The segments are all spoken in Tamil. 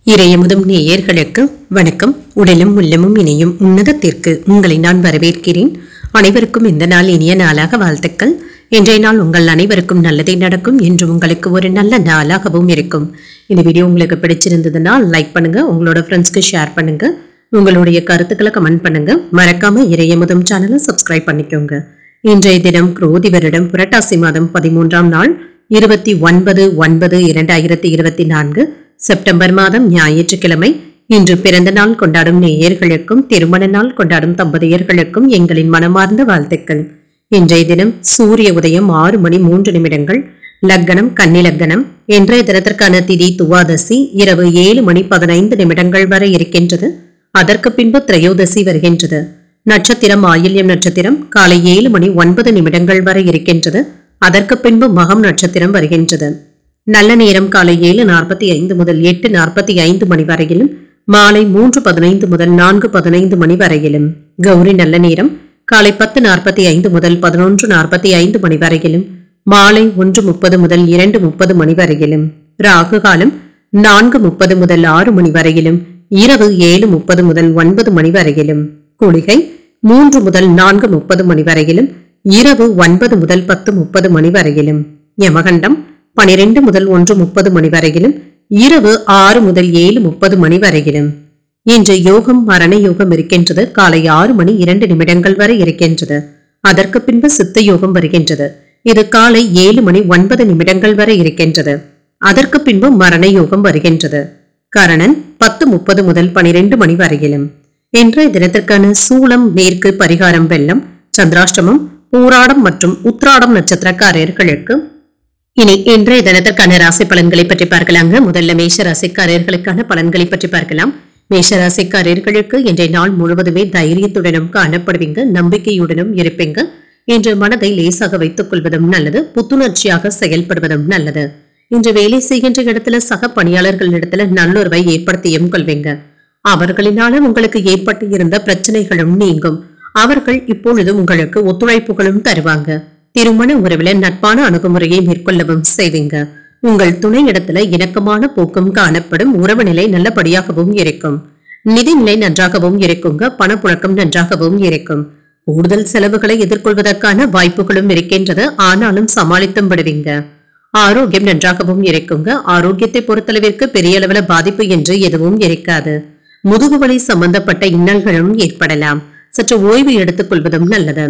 இறையமுதும் நேயர்களுக்கு வணக்கம். உடலும் உள்ளமும் இணையும் உன்னதத்திற்கு உங்களை நான் வரவேற்கிறேன். அனைவருக்கும் இந்த நாள் இனிய நாளாக வாழ்த்துக்கள். இன்றைய நாள் உங்கள் அனைவருக்கும் நல்லதே நடக்கும் என்று உங்களுக்கு ஒரு நல்ல நாளாகவும் இருக்கும். இந்த வீடியோ உங்களுக்கு பிடிச்சிருந்ததுன்னா லைக் பண்ணுங்க, உங்களோட ஃப்ரெண்ட்ஸ்க்கு ஷேர் பண்ணுங்க, உங்களுடைய கருத்துக்களை கமெண்ட் பண்ணுங்க. மறக்காம இறையமுதும் சேனலை சப்ஸ்கிரைப் பண்ணிக்கோங்க. இன்றைய தினம் குரோதி வருடம் புரட்டாசி மாதம் 13ஆம் நாள் 29/9/2024 செப்டம்பர் மாதம் ஞாயிற்றுக்கிழமை. இன்று பிறந்த நாள் கொண்டாடும் நேயர்களுக்கும் திருமண நாள் கொண்டாடும் தம்பதியர்களுக்கும் எங்களின் மனமார்ந்த வாழ்த்துக்கள். இன்றைய தினம் சூரிய உதயம் 6:03 லக்னம் கன்னி லக்னம். இன்றைய தினத்திற்கான திதி துவாதசி இரவு 7:15 வரை இருக்கின்றது. அதற்கு பின்பு திரையோதசி வருகின்றது. நட்சத்திரம் ஆயில்யம் நட்சத்திரம் காலை 7:09 வரை இருக்கின்றது. அதற்கு பின்பு மகம் நட்சத்திரம் வருகின்றது. நல்ல நேரம் காலை 7:45 முதல் 8:45 மணி வரையிலும், மாலை 3:15 முதல் 4:15 மணி வரையிலும். கௌரி நல்ல நேரம் காலை 10:45 முதல் 11:45 மணி வரையிலும், மாலை 1:30 முதல் 2:30 மணி வரையிலும். ராகு காலம் 4:30 முதல் 6 மணி வரையிலும், இரவு 7:30 முதல் 9 மணி வரையிலும். குளிகை 3 முதல் 4:30 மணி வரையிலும், இரவு 9 முதல் 10:30 மணி வரையிலும். யமகண்டம் 12 முதல் 1:30 மணி வரையிலும், இரவு 6 முதல் 7:30 மணி வரையிலும். இன்று யோகம் மரண யோகம் இருக்கின்றது. காலை 6:02 வரை இருக்கின்றது. அதற்கு பின்பு சித்த யோகம் வருகின்றது. இது காலை 7:09 வரை இருக்கின்றது. அதற்கு பின்பு மரண யோகம் வருகின்றது. கரணன் 10:30 முதல் 12 மணி வரையிலும். இன்றைய தினத்திற்கான சூலம் மேற்கு, பரிகாரம் வெள்ளம், சந்திராஷ்டமம் பூராடம் மற்றும் உத்ராடம் நட்சத்திரக்காரர்களுக்கு. இனி இன்றைய தினத்திற்கான ராசி பலன்களை பற்றி பார்க்கலாங்க. முதல்ல மேஷ ராசிக்காரர்களுக்கான பலன்களை பற்றி பார்க்கலாம். மேஷ ராசிக்காரர்களுக்கு இன்றைய நாள் முழுவதுமே தைரியத்துடனும் காணப்படுவீங்க, நம்பிக்கையுடனும் இருப்பீங்க. இன்று மனதை லேசாக வைத்துக் கொள்வதும் நல்லது, புத்துணர்ச்சியாக செயல்படுவதும் நல்லது. இன்று வேலை செய்கின்ற இடத்துல சக பணியாளர்களிடத்துல நல்லுறவை ஏற்படுத்தியும் கொள்வீங்க. அவர்களினால உங்களுக்கு ஏற்பட்டு இருந்த பிரச்சனைகளும் நீங்கும். அவர்கள் இப்பொழுது உங்களுக்கு ஒத்துழைப்புகளும் தருவாங்க. திருமண உறவுல நட்பான அணுகுமுறையை மேற்கொள்ளவும் செய்வீங்க. உங்கள் துணை இடத்துல இணக்கமான போக்கும் காணப்படும். உறவு நிலை நல்லபடியாகவும் இருக்கும். நிதிநிலை நன்றாகவும் இருக்குங்க. பணப்புழக்கம் நன்றாகவும் இருக்கும். கூடுதல் செலவுகளை எதிர்கொள்வதற்கான வாய்ப்புகளும் இருக்கின்றது. ஆனாலும் சமாளித்தும் விடுவீங்க. ஆரோக்கியம் நன்றாகவும் இருக்குங்க. ஆரோக்கியத்தை பொறுத்தளவிற்கு பெரிய அளவுல பாதிப்பு என்று எதுவும் இருக்காது. முதுகுவலி சம்பந்தப்பட்ட இன்னல்களும் ஏற்படலாம். சற்று ஓய்வு எடுத்துக் கொள்வதும் நல்லது.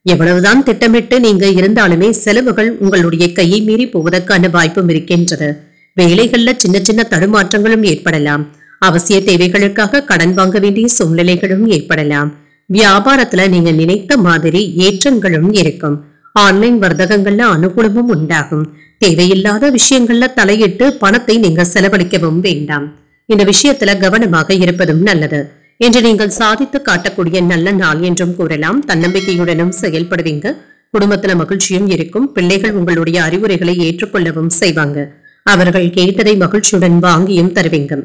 எவ்வளவுதான் திட்டமிட்டு நீங்க இருந்தாலுமே செலவுகள் உங்களுடைய கையை மீறி போவதற்கான வாய்ப்பும் இருக்கின்றது. வேலைகள்ல சின்ன சின்ன தடுமாற்றங்களும் ஏற்படலாம். அவசிய தேவைகளுக்காக கடன் வாங்க வேண்டிய சூழ்நிலைகளும் ஏற்படலாம். வியாபாரத்துல நீங்க நினைத்த மாதிரி ஏற்றங்களும் இருக்கும். ஆன்லைன் வர்த்தகங்கள்ல அனுகூலமும் உண்டாகும். தேவையில்லாத விஷயங்கள்ல தலையிட்டு பணத்தை நீங்க செலவழிக்கவும் வேண்டாம். இந்த விஷயத்துல கவனமாக இருப்பதும் நல்லது. என்று நீங்கள் சாதித்து காட்டக்கூடிய நல்ல நாள் என்றும் கூறலாம். தன்னம்பிக்கையுடனும் செயல்படுவீங்க. குடும்பத்துல மகிழ்ச்சியும் இருக்கும். பிள்ளைகள் உங்களுடைய அறிவுரைகளை ஏற்றுக்கொள்ளவும் செய்வாங்க. அவர்கள் கேட்டதை மகிழ்ச்சியுடன் வாங்கியும் தருவீங்க.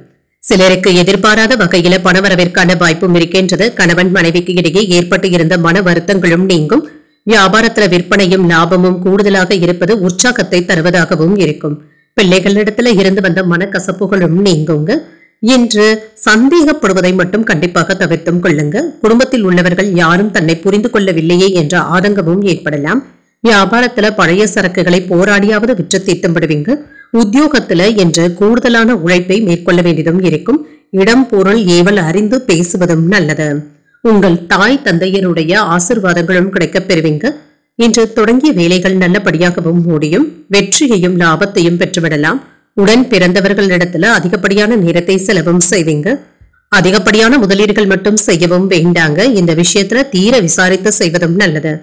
சிலருக்கு எதிர்பாராத வகையில பணவரவிற்கான வாய்ப்பும் இருக்கின்றது. கணவன் மனைவிக்கு இடையே ஏற்பட்டு இருந்த மன வருத்தங்களும் நீங்கும். வியாபாரத்துல விற்பனையும் லாபமும் கூடுதலாக இருப்பது உற்சாகத்தை தருவதாகவும் இருக்கும். பிள்ளைகளிடத்துல இருந்து வந்த மனக்கசப்புகளும் நீங்குங்க. இன்று சந்தேகப்படுவதை மட்டும் கண்டிப்பாக தவிர்த்தும் கொள்ளுங்க. குடும்பத்தில் உள்ளவர்கள் யாரும் தன்னை புரிந்து கொள்ளவில்லையே என்ற ஆதங்கமும் ஏற்படலாம். வியாபாரத்துல பழைய சரக்குகளை போராடியாவது விற்று தீர்த்தும் விடுவீங்க. உத்தியோகத்துல என்று கூடுதலான உழைப்பை மேற்கொள்ள வேண்டியதும் இருக்கும். இடம் பொருள் ஏவல் அறிந்து பேசுவதும் நல்லது. உங்கள் தாய் தந்தையருடைய ஆசிர்வாதங்களும் கிடைக்கப் பெறுவீங்க. இன்று தொடங்கிய வேலைகள் நல்லபடியாகவும் முடியும். வெற்றியையும் லாபத்தையும் பெற்றுவிடலாம். உடன் பிறந்தவர்களிடத்துல அதிகப்படியான நேரத்தை செலவும் செய்வீங்க. அதிகப்படியான முதலீடுகள் மட்டும் செய்யவும் வேண்டாங்க. இந்த விஷயத்துல தீர விசாரித்து செய்வதும் நல்லது.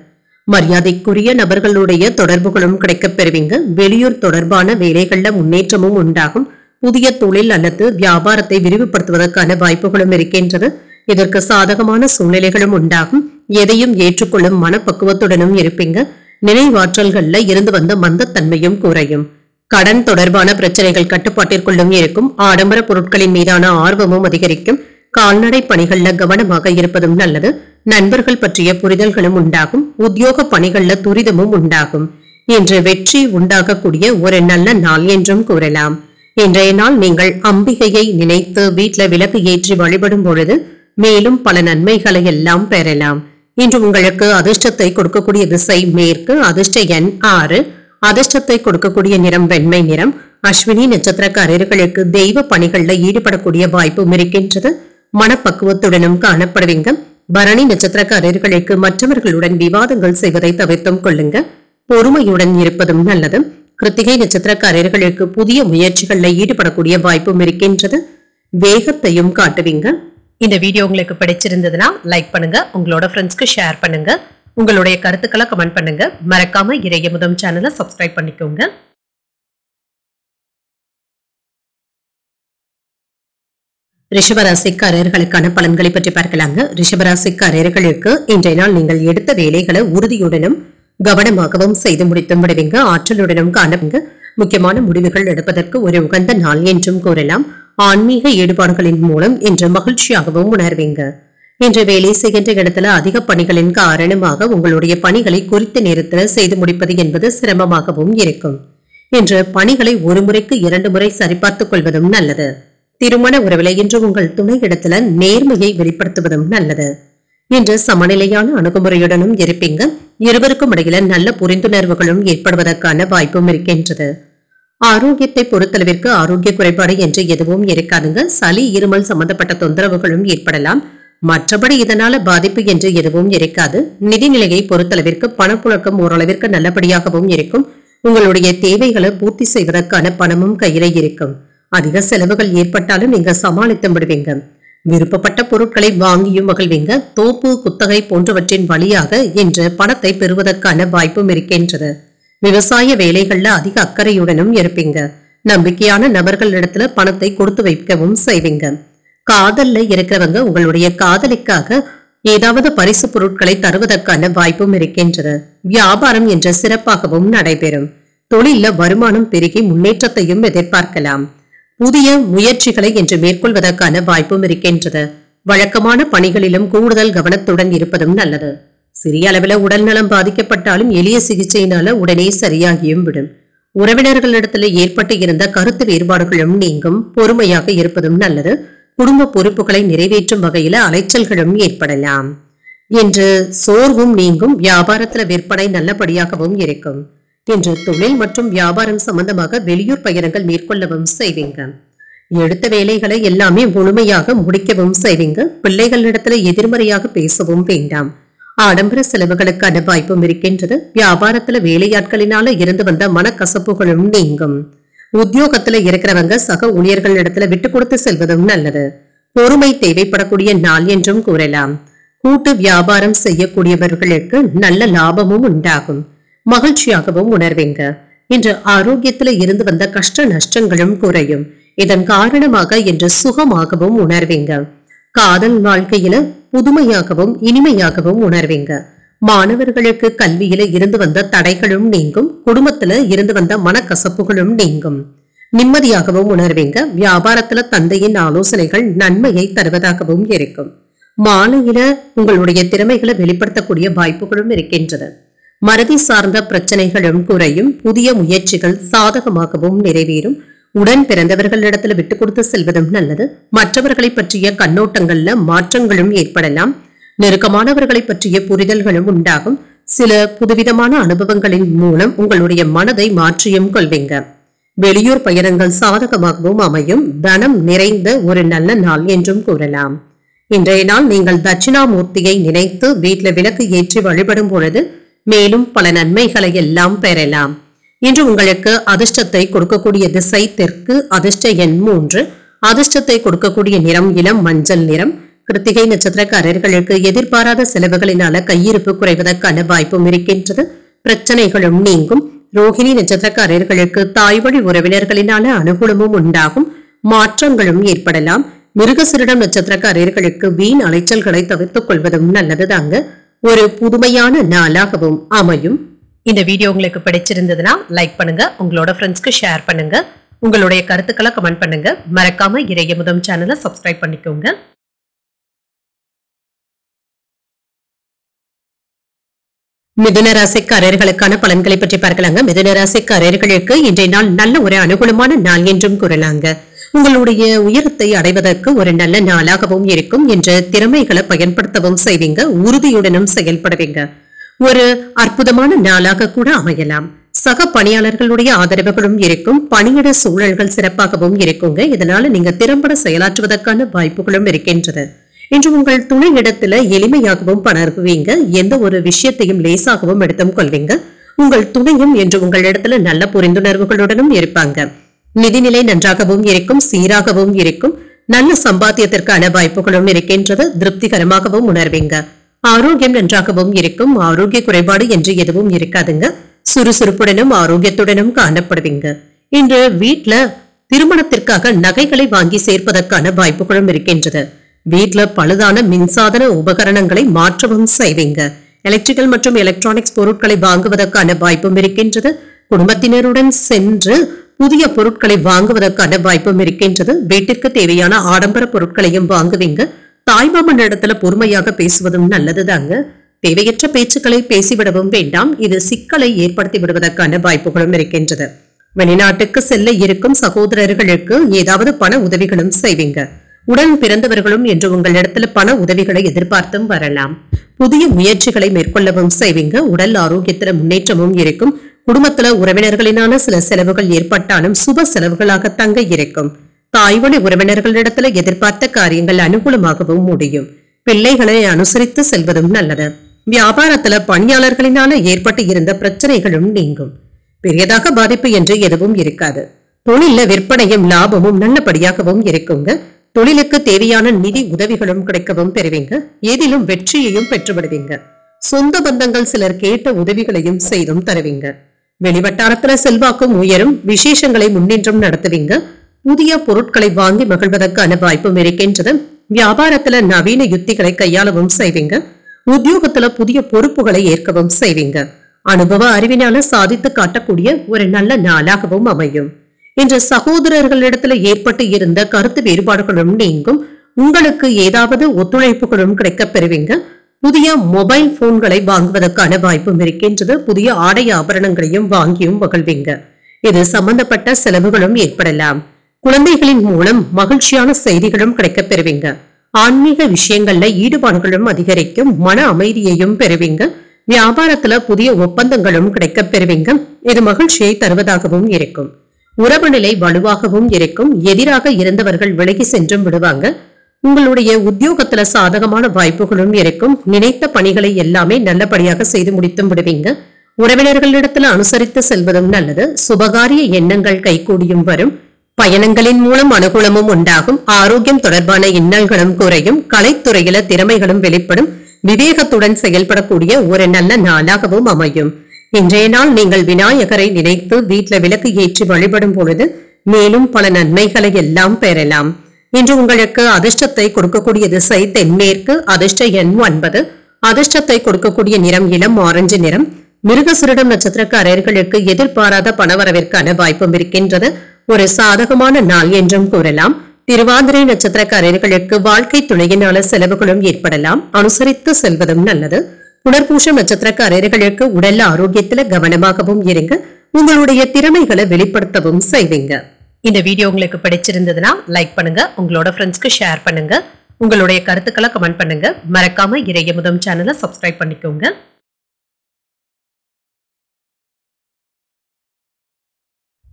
மரியாதைக்குரிய நபர்களுடைய தொடர்புகளும் கிடைக்கப் பெறுவீங்க. வெளியூர் தொடர்பான வேலைகள்ல முன்னேற்றமும் உண்டாகும். புதிய தொழில் அல்லது வியாபாரத்தை விரிவுபடுத்துவதற்கான வாய்ப்புகளும் இருக்கின்றது. இதற்கு சாதகமான சூழ்நிலைகளும் உண்டாகும். எதையும் ஏற்றுக்கொள்ளும் மனப்பக்குவத்துடனும் இருப்பீங்க. நினைவாற்றல்கள்ல இருந்து வந்த மந்தத்தன்மையும் குறையும். கடன் தொடர்பான பிரச்சனைகள் கட்டுப்பாட்டிற்குள்ளும் இருக்கும். ஆடம்பர பொருட்களின் மீதான ஆர்வமும் அதிகரிக்கும். கால்நடை பணிகள்ல கவனமாக இருப்பதும் நல்லது. நண்பர்கள் பற்றிய புரிதல்களும் உண்டாகும். உத்தியோக பணிகள்ல துரிதமும் உண்டாகும். இன்று வெற்றி உண்டாகக்கூடிய ஒரு நல்ல நாள் என்றும் கூறலாம். இன்றைய நாள் நீங்கள் அம்பிகையை நினைத்து வீட்டில் விளக்கு ஏற்றி வழிபடும் பொழுது மேலும் பல நன்மைகளை எல்லாம் பெறலாம். இன்று உங்களுக்கு அதிர்ஷ்டத்தை கொடுக்கக்கூடிய திசை மேற்கு, அதிர்ஷ்ட எண் 6, அதிர்ஷ்டத்தை கொடுக்கக்கூடிய நிறம் வெண்மை நிறம். அஸ்வினி நட்சத்திரக்காரர்களுக்கு தெய்வ பணிகள்ல ஈடுபடக்கூடிய வாய்ப்பும் இருக்கின்றது. மனப்பக்குவத்துடனும் காணப்படுவீங்க. பரணி நட்சத்திரக்காரர்களுக்கு மற்றவர்களுடன் விவாதங்கள் செய்வதை தவிர்த்தும் கொள்ளுங்க. பொறுமையுடன் இருப்பதும் நல்லது. கிருத்திகை நட்சத்திரக்காரர்களுக்கு புதிய முயற்சிகள்ல ஈடுபடக்கூடிய வாய்ப்பும் இருக்கின்றது. வேகத்தையும் காட்டுவீங்க. இந்த வீடியோ உங்களுக்கு பிடிச்சிருந்ததுன்னா லைக் பண்ணுங்க, உங்களோட ஃப்ரெண்ட்ஸ்க்கு ஷேர் பண்ணுங்க, உங்களுடைய கருத்துக்களை கமெண்ட் பண்ணுங்க. மறக்காம இறையமுதம் சேனலை சப்ஸ்கிரைப் பண்ணிக்கோங்க. ரிஷபராசிக்காரர்களுக்கான பலன்களை பற்றி பார்க்கலாங்க. ரிஷபராசிக்காரர்களுக்கு இன்றைய நாள் நீங்கள் எடுத்த வேலைகளை உறுதியுடனும் கவனமாகவும் செய்து முடித்து விடுவீங்க. ஆற்றலுடனும் காணுவீங்க. முக்கியமான முடிவுகள் எடுப்பதற்கு ஒரு உகந்த நாள் என்றும் கூறலாம். ஆன்மீக ஈடுபாடுகளின் மூலம் இன்று மகிழ்ச்சியாகவும் உணர்வீங்க. இன்று வேலை செய்கின்ற இடத்துல அதிக பணிகளின் காரணமாக உங்களுடைய பணிகளை குறித்த நேரத்தில் செய்து முடிப்பது என்பது சிரமமாகவும் இருக்கும். இன்று பணிகளை ஒரு முறைக்கு 2 முறை சரிபார்த்துக் கொள்வதும் நல்லது. திருமண உறவில இன்று உங்கள் துணை இடத்துல நேர்மையை வெளிப்படுத்துவதும் நல்லது. இன்று சமநிலையான அணுகுமுறையுடனும் இருப்பீங்க. இருவருக்கும் இடையில நல்ல புரிந்துணர்வுகளும் ஏற்படுவதற்கான வாய்ப்பும் இருக்கின்றது. ஆரோக்கியத்தை பொறுத்தளவிற்கு ஆரோக்கிய குறைபாடு என்று எதுவும் இருக்காதுங்க. சளி இருமல் சம்பந்தப்பட்ட தொந்தரவுகளும் ஏற்படலாம். மற்றபடி இதனால பாதிப்பு என்று எதுவும் இருக்காது. நிதிநிலையை பொறுத்தளவிற்கு பணப்புழக்கம் ஓரளவிற்கு நல்லபடியாகவும் இருக்கும். உங்களுடைய தேவைகளை பூர்த்தி செய்வதற்கான பணமும் கையில இருக்கும். அதிக செலவுகள் ஏற்பட்டாலும் நீங்க சமாளித்து விடுவீங்க. விருப்பப்பட்ட பொருட்களை வாங்கியும் மகிழ்வீங்க. தோப்பு குத்தகை போன்றவற்றின் வழியாக இன்று பணத்தை பெறுவதற்கான வாய்ப்பும் இருக்கின்றது. விவசாய வேலைகள்ல அதிக அக்கறையுடனும் இருப்பீங்க. நம்பிக்கையான நபர்களிடத்துல பணத்தை கொடுத்து வைக்கவும் செய்வீங்க. காதல்ல இருக்கிறவங்க உங்களுடைய காதலிக்காக ஏதாவது பரிசு பொருட்களை தருவதற்கான வாய்ப்பும் இருக்கின்றது. வியாபாரம் என்ற சிறப்பாகவும் நடைபெறும். தொழில வருமானம் பெருகி முன்னேற்றத்தையும் எதிர்பார்க்கலாம். புதிய முயற்சிகளை இன்று மேற்கொள்வதற்கான வாய்ப்பும் இருக்கின்றது. வழக்கமான பணிகளிலும் கூடுதல் கவனத்துடன் இருப்பதும் நல்லது. சிறிய அளவில் உடல் நலம் பாதிக்கப்பட்டாலும் எளிய சிகிச்சையினால உடனே சரியாகியும் விடும். உறவினர்களிடத்துல ஏற்பட்டு இருந்த கருத்து வேறுபாடுகளும் நீங்கும். பொறுமையாக இருப்பதும் நல்லது. குடும்ப பொறுப்புகளை நிறைவேற்றும் வகையில அலைச்சல்களும் ஏற்படலாம். இன்று சோர்வும் நீங்கும். வியாபாரத்துல விற்பனை நல்லபடியாகவும் இருக்கும். இன்று தொழில் மற்றும் வியாபாரம் சம்பந்தமாக வெளியூர் பயணங்கள் மேற்கொள்ளவும் செய்வீங்க. எடுத்த வேலைகளை எல்லாமே முழுமையாக முடிக்கவும் செய்வீங்க. பிள்ளைகளிடத்துல எதிர்மறையாக பேசவும் வேண்டாம். ஆடம்பர செலவுகளுக்கான வாய்ப்பும் இருக்கின்றது. வியாபாரத்துல வேலையாட்களினால இருந்து வந்த மனக்கசப்புகளும் நீங்கும். உத்தியோகத்துல இருக்கிறவங்க சக ஊழியர்களிடத்துல விட்டு கொடுத்து செல்வதும் நல்லது. பொறுமை தேவைப்படக்கூடிய நாள் என்றும் கூறலாம். கூட்டு வியாபாரம் செய்யக்கூடியவர்களுக்கு நல்ல லாபமும் உண்டாகும். மகிழ்ச்சியாகவும் உணர்வீங்க. இன்று ஆரோக்கியத்துல இருந்து வந்த கஷ்ட நஷ்டங்களும் குறையும். இதன் காரணமாக இன்று சுகமாகவும் உணர்வீங்க. காதல் வாழ்க்கையில புதுமையாகவும் இனிமையாகவும் உணர்வீங்க. மாணவர்களுக்கு கல்வியில இருந்து வந்த தடைகளும் நீங்கும். குடும்பத்துல இருந்து வந்த மனக்கசப்புகளும் நீங்கும். நிம்மதியாகவும் உணர்வீங்க. வியாபாரத்துல தந்தையின் ஆலோசனைகள் நன்மையை தருவதாகவும் இருக்கும். மாலையில உங்களுடைய திறமைகளை வெளிப்படுத்தக்கூடிய வாய்ப்புகளும் இருக்கின்றது. மறதி சார்ந்த பிரச்சனைகளும் குறையும். புதிய முயற்சிகள் சாதகமாகவும் நிறைவேறும். உடன் பிறந்தவர்களிடத்துல விட்டு கொடுத்து செல்வதும் நல்லது. மற்றவர்களை பற்றிய கண்ணோட்டங்கள்ல மாற்றங்களும் ஏற்படலாம். நெருக்கமானவர்களை பற்றிய புரிதல்களும் உண்டாகும். சில புதுவிதமான அனுபவங்களின் மூலம் உங்களுடைய மனதை மாற்றியும் கொள்வீங்க. வெளியூர் பயணங்கள் சாதகமாகவும் அமையும். தனம் நிறைந்த ஒரு நல்ல நாள் என்றும் கூறலாம். இன்றைய நாள் நீங்கள் தட்சிணாமூர்த்தியை நினைத்து வீட்டில் விளக்கு ஏற்றி வழிபடும் பொழுது மேலும் பல நன்மைகளை எல்லாம் பெறலாம். இன்று உங்களுக்கு அதிர்ஷ்டத்தை கொடுக்கக்கூடிய திசை தெற்கு, அதிர்ஷ்ட எண் 3, அதிர்ஷ்டத்தை கொடுக்கக்கூடிய நிறம் இளம் மஞ்சள் நிறம். கிருத்திகை நட்சத்திரக்காரர்களுக்கு எதிர்பாராத செலவுகளினால கையிருப்பு குறைவதற்கான வாய்ப்பும் இருக்கின்றது. பிரச்சனைகளும் நீங்கும். ரோஹிணி நட்சத்திரக்காரர்களுக்கு தாய் வழி உறவினர்களினால அனுகூலமும் உண்டாகும். மாற்றங்களும் ஏற்படலாம். மிருகசிரிடம் நட்சத்திரக்காரர்களுக்கு வீண் அலைச்சல்களை தவிர்த்துக் கொள்வதும் நல்லதுதாங்க. ஒரு புதுமையான நாளாகவும் அமையும். இந்த வீடியோ உங்களுக்கு பிடிச்சிருந்ததுன்னா லைக் பண்ணுங்க, உங்களோட ஃப்ரெண்ட்ஸ்க்கு ஷேர் பண்ணுங்க, உங்களுடைய கருத்துக்களை கமெண்ட் பண்ணுங்க. மறக்காம இறையமுதம் சேனலை சப்ஸ்கிரைப் பண்ணிக்கோங்க. மிதுன ராசிக்காரர்களுக்கான பலன்களை பற்றி பார்க்கலாங்க. மிதுன ராசிக்காரர்களுக்கு இன்றைய நாள் நல்ல ஒரு அனுகூலமான நாள் என்றும் கூறலாங்க. உங்களுடைய உயரத்தை அடைவதற்கு ஒரு நல்ல நாளாகவும் இருக்கும் என்ற திறமைகளை பயன்படுத்தவும் செய்வீங்க. உறுதியுடனும் செயல்படுவீங்க. ஒரு அற்புதமான நாளாக கூட அமையலாம். சக பணியாளர்களுடைய ஆதரவுகளும் இருக்கும். பணியிட சூழல்கள் சிறப்பாகவும் இருக்குங்க. இதனால நீங்க திறம்பட செயலாற்றுவதற்கான வாய்ப்புகளும் இருக்கின்றது. இன்று உங்கள் துணை இடத்துல எளிமையாகவும் பணர்வீங்க. எந்த ஒரு விஷயத்தையும் லேசாகவும் எடுத்தும் கொள்வீங்க. உங்கள் துணையும் என்று உங்கள் இடத்துல நல்ல புரிந்துணர்வுகளுடனும் இருப்பாங்க. நிதிநிலை நன்றாகவும் இருக்கும். சீராகவும் இருக்கும். நல்ல சம்பாத்தியத்திற்கான வாய்ப்புகளும் இருக்கின்றது. திருப்திகரமாகவும் உணர்வீங்க. ஆரோக்கியம் நன்றாகவும் இருக்கும். ஆரோக்கிய குறைபாடு என்று எதுவும் இருக்காதுங்க. சுறுசுறுப்புடனும் ஆரோக்கியத்துடனும் காணப்படுவீங்க. இன்று வீட்டுல திருமணத்திற்காக நகைகளை வாங்கி சேர்ப்பதற்கான வாய்ப்புகளும் இருக்கின்றது. வீட்டுல பழுதான மின்சாதன உபகரணங்களை மாற்றவும் செய்வீங்க. எலக்ட்ரிக்கல் மற்றும் எலக்ட்ரானிக்ஸ் பொருட்களை வாங்குவதற்கான வாய்ப்பும் இருக்கின்றது. குடும்பத்தினருடன் சென்று புதிய பொருட்களை வாங்குவதற்கான வாய்ப்பும் இருக்கின்றது. வீட்டிற்கு தேவையான ஆடம்பர பொருட்களையும் வாங்குவீங்க. தாய்மாமன் இடத்துல பொறுமையாக பேசுவதும் நல்லதுதாங்க. தேவையற்ற பேச்சுக்களை பேசிவிடவும் வேண்டாம். இது சிக்கலை ஏற்படுத்தி விடுவதற்கான வாய்ப்புகளும் இருக்கின்றது. வெளிநாட்டுக்கு செல்ல இருக்கும் சகோதரர்களுக்கு ஏதாவது பண உதவிகளும் செய்வீங்க. உடன் பிறந்தவர்களும் என்று உங்கள் இடத்துல பண உதவிகளை எதிர்பார்த்தும் வரலாம். புதிய முயற்சிகளை மேற்கொள்ளவும் செய்வீங்க. உடல் ஆரோக்கியத்துல முன்னேற்றமும் இருக்கும். குடும்பத்துல உறவினர்களினான சில செலவுகள் ஏற்பட்டாலும் சுப செலவுகளாக தங்க இருக்கும். தாய்வழி உறவினர்களிடத்துல எதிர்பார்த்த காரியங்கள் அனுகூலமாகவும் முடியும். பிள்ளைகளை அனுசரித்து செல்வதும் நல்லது. வியாபாரத்துல பணியாளர்களினால ஏற்பட்டு இருந்த பிரச்சனைகளும் நீங்கும். பெரியதாக பாதிப்பு என்று எதுவும் இருக்காது. தொழில விற்பனையும் லாபமும் நல்லபடியாகவும் இருக்குங்க. தொழிலுக்கு தேவையான நிதி உதவிகளும் கிடைக்கவும் பெறுவீங்க. ஏதிலும் வெற்றியையும் பெற்றுவிடுவீங்க. சொந்த பந்தங்கள் சிலர் கேட்ட உதவிகளையும் செய்தும் தருவீங்க. வெளிவட்டாரத்துல செல்வாக்கும் உயரும். விசேஷங்களை முன்னின்றும் நடத்துவீங்க. புதிய பொருட்களை வாங்கி மகிழ்வதற்கான வாய்ப்பும் இருக்கின்றது. வியாபாரத்துல நவீன யுத்திகளை கையாளவும் செய்வீங்க. உத்தியோகத்துல புதிய பொறுப்புகளை ஏற்கவும் செய்வீங்க. அனுபவ அறிவினால சாதித்து காட்டக்கூடிய ஒரு நல்ல நாளாகவும் அமையும். இன்று சகோதரர்களிடத்துல ஏற்பட்டு இருந்த கருத்து வேறுபாடுகளும் நீங்கும். உங்களுக்கு ஏதாவது ஒத்துழைப்புகளும் கிடைக்கப் பெறுவீங்க. புதிய மொபைல் போன்களை வாங்குவதற்கான வாய்ப்பும் இருக்கின்றது. புதிய ஆடை ஆபரணங்களையும் வாங்கியும் மகிழ்வீங்க. இது சம்பந்தப்பட்ட செலவுகளும் ஏற்படலாம். குழந்தைகளின் மூலம் மகிழ்ச்சியான செய்திகளும் கிடைக்கப் பெறுவீங்க. ஆன்மீக விஷயங்கள்ல ஈடுபாடுகளும் அதிகரிக்கும். மன அமைதியையும் பெறுவீங்க. வியாபாரத்துல புதிய ஒப்பந்தங்களும் கிடைக்கப் பெறுவீங்க. இது மகிழ்ச்சியை தருவதாகவும் இருக்கும். உறவு நிலை வலுவாகவும் இருக்கும். எதிராக இருந்தவர்கள் விலகி சென்றும் விடுவாங்க. உங்களுடைய உத்தியோகத்துல சாதகமான வாய்ப்புகளும் இருக்கும். நினைத்த பணிகளை எல்லாமே நல்லபடியாக செய்து முடித்தும் விடுவீங்க. உறவினர்களிடத்துல அனுசரித்து செல்வதும் நல்லது. சுபகாரிய எண்ணங்கள் கைகூடியும் வரும். பயணங்களின் மூலம் அனுகூலமும் உண்டாகும். ஆரோக்கியம் தொடர்பான இன்னல்களும் குறையும். கலைத்துறையில திறமைகளும் வெளிப்படும். விவேகத்துடன் செயல்படக்கூடிய ஒரு நல்ல நாளாகவும் அமையும். இன்றைய நாள் நீங்கள் விநாயகரை நினைத்து வீட்டுல விளக்கு ஏற்றி வழிபடும் பொழுது மேலும் பல நன்மைகளை எல்லாம் பெறலாம். இன்று உங்களுக்கு அதிர்ஷ்டத்தை கொடுக்கக்கூடிய திசை தென்மேற்கு. அதிர்ஷ்ட எண் 9. அதிர்ஷ்டத்தை கொடுக்கக்கூடிய நிறம் இளம் ஆரஞ்சு நிறம். மிருகசீரிடம் நட்சத்திரக்காரர்களுக்கு எதிர்பாராத பணவரவிற்கான வாய்ப்பும் இருக்கின்றது. ஒரு சாதகமான நாள் என்றும் கூறலாம். திருவாதிரை நட்சத்திரக்காரர்களுக்கு வாழ்க்கை துணையினால செலவுகளும் ஏற்படலாம். அனுசரித்து செல்வதும் நல்லது. புனர்பூசம் நட்சத்திரக்காரர்களுக்கு உடல் ஆரோக்கியத்துல கவனமாகவும் இருங்க. உங்களுடைய திறமைகளை வெளிப்படுத்தவும் செய்வீங்க. இந்த வீடியோ உங்களுக்கு பிடிச்சிருந்ததுன்னா லைக் பண்ணுங்க. உங்களோட ஃப்ரெண்ட்ஸ்க்கு ஷேர் பண்ணுங்க. உங்களுடைய கருத்துக்களை கமெண்ட் பண்ணுங்க. மறக்காம இறையமுதம் சேனலை சப்ஸ்கிரைப் பண்ணிக்கோங்க.